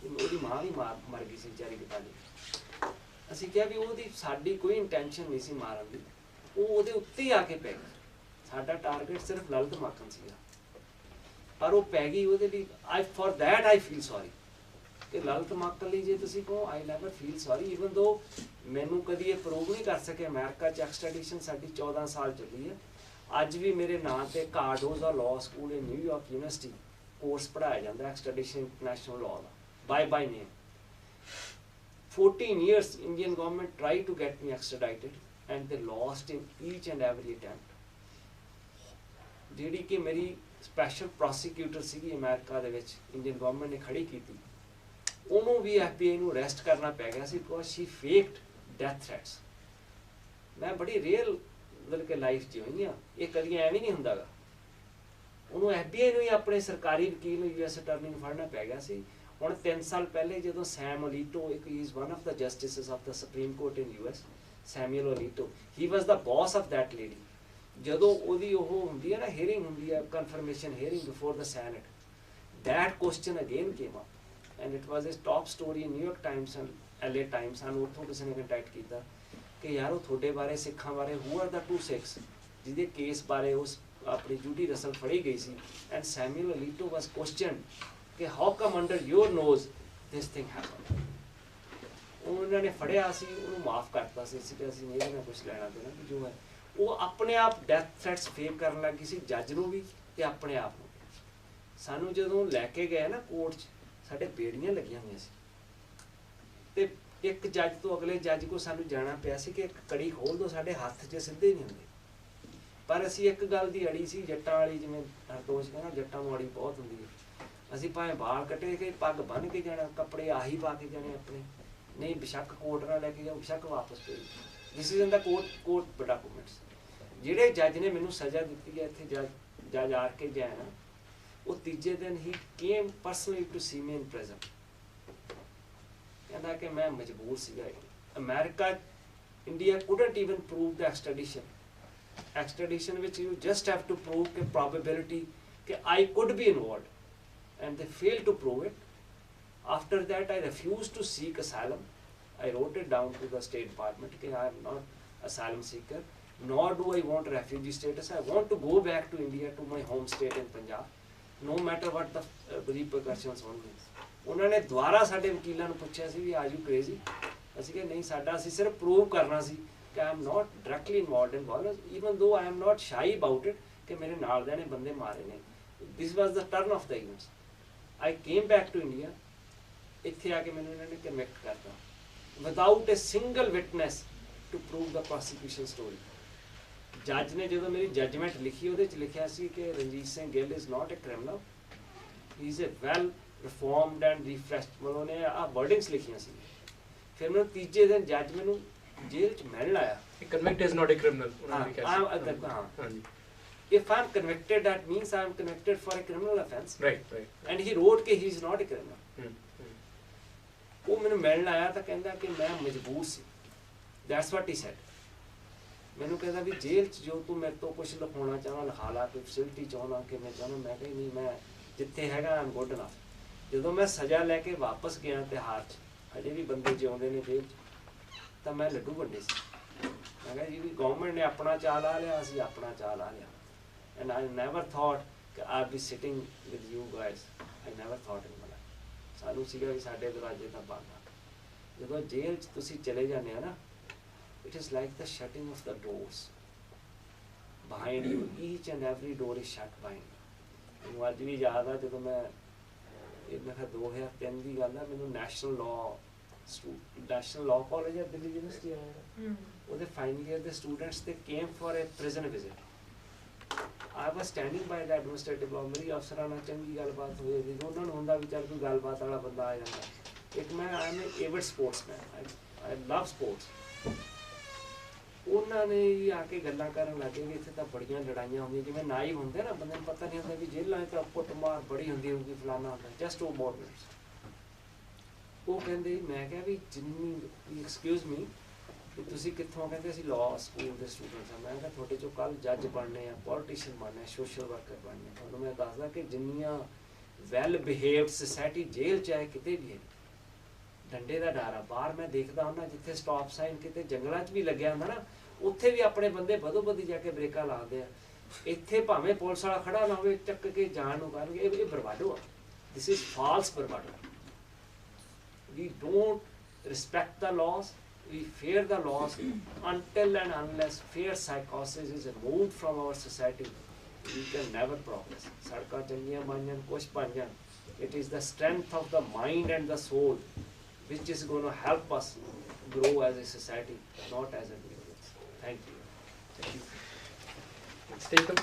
ਉਹਦੀ ਮਾਂ ਵੀ ਮਰ ਗਈ ਸੀ ਵਿਚਾਰੀ ਕਿਤਾਲੀ। ਅਸੀਂ ਕਿਹਾ ਵੀ ਉਹਦੀ ਸਾਡੀ ਕੋਈ ਇੰਟੈਂਸ਼ਨ ਨਹੀਂ ਸੀ ਮਾਰਨ ਦੀ, ਉਹ ਉਹਦੇ ਉੱਤੇ ਹੀ ਆ ਕੇ ਪੈ ਗਈ। ਸਾਡਾ ਟਾਰਗੇਟ ਸਿਰਫ ਲਲਿਤ ਮਾਕਨ ਸੀਗਾ, ਪਰ ਉਹ ਪੈ ਗਈ ਉਹਦੇ ਲਈ। For that I feel sorry ਕਿ ਲਲਿਤ ਮਾਕਨ ਲਈ ਜੇ ਤੁਸੀਂ ਕਹੋ I never feel sorry, even though ਮੈਨੂੰ ਕਦੀ ਇਹ ਪ੍ਰੂਵ ਨਹੀਂ ਕਰ ਸਕੇ। ਅਮਰੀਕਾ 'ਚ ਐਕਸਟ੍ਰੈਡੀਸ਼ਨ ਸਾਡੀ 14 ਸਾਲ ਚੱਲੀ ਹੈ। ਅੱਜ ਵੀ ਮੇਰੇ ਨਾਂ ਤੇ ਕਾਰਡੋਜ਼ਾ ਲਾਅ ਸਕੂਲ ਇਨ ਨਿਊਯਾਰਕ ਯੂਨੀਵਰਸਿਟੀ ਕੋਰਸ ਪੜ੍ਹਾਇਆ ਜਾਂਦਾ extradition international law the, by name. 14 years Indian government tried to get me extradited and they lost in each and every attempt. ਜਿਹੜੀ ਕਿ ਮੇਰੀ ਸਪੈਸ਼ਲ ਪ੍ਰੋਸੀਕਿਊਟਰ ਸੀਗੀ ਅਮਰੀਕਾ ਦੇ ਵਿੱਚ, ਇੰਡੀਅਨ ਗਵਰਨਮੈਂਟ ਨੇ ਖੜੀ ਕੀਤੀ, ਉਹਨੂੰ ਵੀ FBI ਨੂੰ ਅਰੈਸਟ ਕਰਨਾ ਪੈ ਗਿਆ ਸੀ ਬਿਕੋਜ਼ ਸ਼ੀ ਫੇਕਡ ਡੈਥ ਥ੍ਰੈਟਸ। ਮੈਂ ਬੜੀ ਰੀਅਲ ਮਤਲਬ ਕਿ ਲਾਈਫ 'ਚ ਹੋਈ ਆ, ਇਹ ਕਦੀ ਐਵੇਂ ਨਹੀਂ ਹੁੰਦਾ ਗਾ। ਉਹਨੂੰ FBI ਨੂੰ ਹੀ ਆਪਣੇ ਸਰਕਾਰੀ ਵਕੀਲ ਨੂੰ US ਅਟਾਰਨੀ ਨੂੰ ਫੜਨਾ ਪੈ ਗਿਆ ਸੀ। ਹੁਣ 3 ਸਾਲ ਪਹਿਲੇ ਜਦੋਂ ਸੈਮ ਅਲੀਟੋ, ਇੱਕ he is one of the justices of the supreme court in US, Samuel Alito, he was the boss of that lady. ਜਦੋਂ ਉਹਦੀ ਉਹ ਹੁੰਦੀ ਹੈ ਨਾ ਹੀਅਰਿੰਗ ਹੁੰਦੀ ਹੈ, confirmation hearing before the senate, that question again came up and it was a top story in New York Times and LA Times. ਸਾਨੂੰ ਉੱਥੋਂ ਕਿਸੇ ਨੇ ਕੰਟੈਕਟ ਕੀਤਾ ਕਿ ਯਾਰ ਉਹ ਤੁਹਾਡੇ ਬਾਰੇ, ਸਿੱਖਾਂ ਬਾਰੇ, ਹੂ ਆਰ ਦਾ 2 ਸਿੱਖਸ ਜਿਹਦੇ ਕੇਸ ਬਾਰੇ ਉਸ ਆਪਣੀ ਜੂਡੀ ਰਸਲ ਫੜੀ ਗਈ ਸੀ। And Samuel Alito was question ਕਿ how come under your nose this thing happen. ਉਹਨਾਂ ਨੇ ਫੜਿਆ ਸੀ, ਉਹਨੂੰ ਮਾਫ ਕਰਤਾ ਸੀ ਕਿ ਅਸੀਂ ਇਹਦੇ ਨਾਲ ਕੁਛ ਲੈਣਾ ਦੇਣਾ ਵੀ ਜੋ ਹੈ। ਉਹ ਆਪਣੇ ਆਪ ਡੈਥ ਥ੍ਰੈਟਸ ਫੇਕ ਕਰਨ ਲੱਗੀ ਸੀ, ਜੱਜ ਨੂੰ ਵੀ ਤੇ ਆਪਣੇ ਆਪ ਨੂੰ। ਸਾਨੂੰ ਜਦੋਂ ਲੈ ਕੇ ਗਏ ਨਾ ਕੋਰਟ 'ਚ, ਸਾਡੇ ਬੇੜੀਆਂ ਲੱਗੀਆਂ ਹੋਈਆਂ ਸੀ ਤੇ ਇੱਕ ਜੱਜ ਤੋਂ ਅਗਲੇ ਜੱਜ ਕੋਲ ਸਾਨੂੰ ਜਾਣਾ ਪਿਆ ਸੀ ਕਿ ਇੱਕ ਕੜੀ ਖੋਲ ਦਿਓ, ਸਾਡੇ ਹੱਥ 'ਚ ਸਿੱਧੇ ਨਹੀਂ ਹੁੰਦੇ। ਪਰ ਅਸੀਂ ਇੱਕ ਗੱਲ ਦੀ ਅੜੀ ਸੀ ਜੱਟਾਂ ਵਾਲੀ, ਜਿਵੇਂ ਹਰਦੋਸ਼ ਕਹਿੰਦਾ ਜੱਟਾਂ ਨੂੰ ਅੜੀ ਬਹੁਤ ਹੁੰਦੀ ਹੈ। ਅਸੀਂ ਭਾਵੇਂ ਬਾਲ ਕੱਟੇ ਕੇ, ਪੱਗ ਬੰਨ੍ਹ ਕੇ ਜਾਣਾ, ਕੱਪੜੇ ਆਹੀ ਪਾ ਕੇ ਜਾਣੇ ਆਪਣੇ, ਨਹੀਂ ਬੇਸ਼ੱਕ ਕੋਰਟ ਨਾਲ ਲੈ ਕੇ ਜਾਓ, ਬੇਸ਼ੱਕ ਵਾਪਸ ਭੇਜੋ। This is in the court documents. ਜਿਹੜੇ ਜੱਜ ਨੇ ਮੈਨੂੰ ਸਜ਼ਾ ਦਿੱਤੀ ਹੈ ਇੱਥੇ, ਜੱਜ ਆਰ ਕੇ ਜੈਨ, ਉਹ ਤੀਜੇ ਦਿਨ ਹੀ came personally to see me in prison. ਕਹਿੰਦਾ ਕਿ ਮੈਂ ਮਜਬੂਰ ਸੀਗਾ। America, India couldn't even prove the extradition. Extradition which you just have to prove the probability that I could be involved, and they failed to prove it. After that I refused to seek asylum. I wrote it down to the State Department that I am not asylum seeker, nor do I want refugee status. I want to go back to India, to my home state in Punjab, no matter what the repercussions on me. ਉਹਨਾਂ ਨੇ ਦੁਬਾਰਾ ਸਾਡੇ ਵਕੀਲਾਂ ਨੂੰ ਪੁੱਛਿਆ ਸੀ ਵੀ are you crazy? ਅਸੀਂ ਕਿਹਾ ਨਹੀਂ, ਸਾਡਾ ਅਸੀਂ ਸਿਰਫ ਪ੍ਰੂਵ ਕਰਨਾ ਸੀ ਕਿ I am not directly involved in violence, even though I am not shy about it ਕਿ ਮੇਰੇ ਨਾਲ ਦੇ ਨੇ ਬੰਦੇ ਮਾਰੇ ਨੇ। This was the turn of the events. I came back to India. ਇੱਥੇ ਆ ਕੇ ਮੈਨੂੰ ਇਹਨਾਂ ਨੇ ਕਨਵਿਕਟ ਕਰਤਾ without a single witness to prove the prosecution story. ਜੱਜ ਨੇ ਜਦੋਂ ਮੇਰੀ ਜੱਜਮੈਂਟ ਲਿਖੀ, ਉਹਦੇ 'ਚ ਲਿਖਿਆ ਸੀ ਕਿ Ranjit Singh Gill is not a criminal, he is a well reformed and refreshed, ਮਤਲਬ ਉਹਨੇ ਆਹ ਵਰਡਿੰਗਸ ਲਿਖੀਆਂ ਸੀ। ਫਿਰ ਮੈਨੂੰ ਤੀਜੇ ਦਿਨ ਜੱਜ ਮੈਨੂੰ ਜੇਲ੍ਹ 'ਚ ਮਿਲਣ ਆਇਆ। Convict is not a criminal. If I am convicted, that means I am convicted for a criminal offence. Right. And he wrote that he is not a criminal. ਉਹ ਮੈਨੂੰ ਮਿਲਣ ਆਇਆ ਤਾਂ ਕਹਿੰਦਾ ਕਿ ਮੈਂ ਮਜਬੂਰ ਸੀ। That's what he said. ਮੈਨੂੰ ਕਹਿੰਦਾ ਵੀ ਜੇਲ੍ਹ 'ਚ ਜੋ ਤੂੰ ਮੇਰੇ ਤੋਂ ਕੁਛ ਲਿਖਾਉਣਾ ਚਾਹਣਾ ਲਿਖਾ ਲਾ, ਕੋਈ ਫੈਸਿਲਿਟੀ ਚਾਹੁੰਦਾ ਕਿ ਮੈਂ ਚਾਹੁੰਦਾ। ਮੈਂ ਕਿਹਾ ਨਹੀਂ, ਮੈਂ ਜਿੱਥੇ ਹੈਗਾ ਆਈ ਐਮ ਗੁੱਡ ਇਨਫ। ਜਦੋਂ ਮੈਂ ਸਜ਼ਾ ਲੈ ਕੇ ਵਾਪਸ ਗਿਆ ਤਿਹਾਰ 'ਚ, ਹਜੇ ਵੀ ਬੰਦੇ ਜਿਉਂਦੇ ਨੇ ਜੇਲ੍ਹ 'ਚ, ਤਾਂ ਮੈਂ ਲੱਡੂ ਵੰਡੇ ਸੀ। ਮੈਂ ਕਿਹਾ ਜੀ ਵੀ ਗਵਰਨਮੈਂਟ ਨੇ ਆਪਣਾ ਚਾਅ ਲਾ ਲਿਆ, ਅਸੀਂ ਆਪਣਾ ਚਾਅ ਲਾ ਲਿਆ। ਐਂਡ ਆਈ ਨੈਵਰ ਥੋਟ ਕਿ I be sitting with you guys, I never thought in my life. ਸਾਨੂੰ ਸੀਗਾ ਵੀ ਸਾਡੇ ਦਰਵਾਜ਼ੇ ਤਾਂ ਬੰਦ ਆ। ਜਦੋਂ ਜੇਲ੍ਹ 'ਚ ਤੁਸੀਂ ਚਲੇ ਜਾਂਦੇ ਆ ਨਾ, it is like the shutting of the doors behind you, each and every door is shut behind you। ਮੈਨੂੰ ਅੱਜ ਵੀ ਯਾਦ ਆ ਜਦੋਂ ਮੈਂ ਕਿਹਾ 2003 ਦੀ ਗੱਲ ਆ, ਮੈਨੂੰ ਨੈਸ਼ਨਲ ਲਾਅ ਕਾਲਜ ਹੈ ਦਿੱਲੀ ਯੂਨੀਵਰਸਿਟੀ ਆਇਆ, ਉਹਦੇ ਫਾਈਨਲ ਈਅਰ ਦੇ ਸਟੂਡੈਂਟਸ ਦੇ came for a prison visit. I was standing by the administrative law, ਮੇਰੀ ਅਫਸਰਾਂ ਨਾਲ ਚੰਗੀ ਗੱਲਬਾਤ ਹੋਈ ਸੀ, ਉਹਨਾਂ ਨੂੰ ਹੁੰਦਾ ਵੀ ਚੱਲ ਕੋਈ ਗੱਲਬਾਤ ਵਾਲਾ ਬੰਦਾ ਆ ਜਾਂਦਾ। ਇੱਕ ਮੈਂ I am avid sportsman, I love sports. ਉਹਨਾਂ ਨੇ ਵੀ ਆ ਕੇ ਗੱਲਾਂ ਕਰਨ ਲੱਗੇ ਵੀ ਇੱਥੇ ਤਾਂ ਬੜੀਆਂ ਲੜਾਈਆਂ ਹੁੰਦੀਆਂ, ਜਿਵੇਂ ਨਾਈ ਹੁੰਦੇ ਨਾ, ਬੰਦੇ ਨੂੰ ਪਤਾ ਨਹੀਂ ਹੁੰਦਾ ਵੀ ਜੇਲ੍ਹਾਂ 'ਚ ਤਾਂ ਕੁੱਟਮਾਰ ਬੜੀ ਹੁੰਦੀ ਹੋਊਗੀ, ਫਲਾਨਾ ਹੁੰਦਾ, ਜਸਟ ਉਹ ਮੋਮੈਂਟਸ। ਉਹ ਕਹਿੰਦੇ, ਮੈਂ ਕਿਹਾ ਵੀ ਜਿੰਨੀ ਐਕਸਕਿਊਜ਼ ਮੀ ਵੀ ਤੁਸੀਂ ਕਿੱਥੋਂ? ਕਹਿੰਦੇ ਅਸੀਂ ਲਾਅ ਸਕੂਲ ਦੇ ਸਟੂਡੈਂਟਸ ਹਾਂ। ਮੈਂ ਕਿਹਾ ਤੁਹਾਡੇ 'ਚੋਂ ਕੱਲ੍ਹ ਜੱਜ ਬਣਨੇ ਆ, ਪੋਲੀਟੀਸ਼ੀਅਨ ਬਣਨੇ ਆ, ਸੋਸ਼ਲ ਵਰਕਰ ਬਣਨੇ। ਤੁਹਾਨੂੰ ਮੈਂ ਦੱਸਦਾ ਕਿ ਜਿੰਨੀਆਂ ਵੈਲ ਬਿਹੇਵਡ ਸੁਸਾਇਟੀ ਜੇਲ੍ਹ 'ਚ ਹੈ ਕਿਤੇ ਵੀ ਹੈ, ਡੰਡੇ ਦਾ ਡਰ ਆ। ਬਾਹਰ ਮੈਂ ਦੇਖਦਾ ਹੁੰਦਾ ਜਿੱਥੇ ਸਟਾਪ ਸਾਈਨ ਕਿਤੇ ਜੰਗਲਾਂ 'ਚ ਵੀ ਲੱਗਿਆ ਹੁੰਦਾ ਨਾ, ਉੱਥੇ ਵੀ ਆਪਣੇ ਬੰਦੇ ਬਦੋ ਬਦੀ ਜਾ ਕੇ ਬ੍ਰੇਕਾਂ ਲਾਉਂਦੇ ਆ। ਇੱਥੇ ਭਾਵੇਂ ਪੁਲਿਸ ਵਾਲਾ ਖੜਾ ਨਾ ਹੋਵੇ, ਚੱਕ ਕੇ ਜਾਣ ਨੂੰ ਕਰਨਗੇ। ਇਹ ਬਰਬਾਡੋ ਆ, this is false bravado. We don't respect the laws, we fear the laws until and unless fear psychosis is removed from our society, we can never progress। ਸੜਕਾਂ ਚੰਗੀਆਂ ਬਣ ਜਾਣ, ਕੁਛ ਬਣ ਜਾਣ, it is the strength of the mind and the soul which is going to help us grow as a society, not as individuals। Thank you। Let's take them.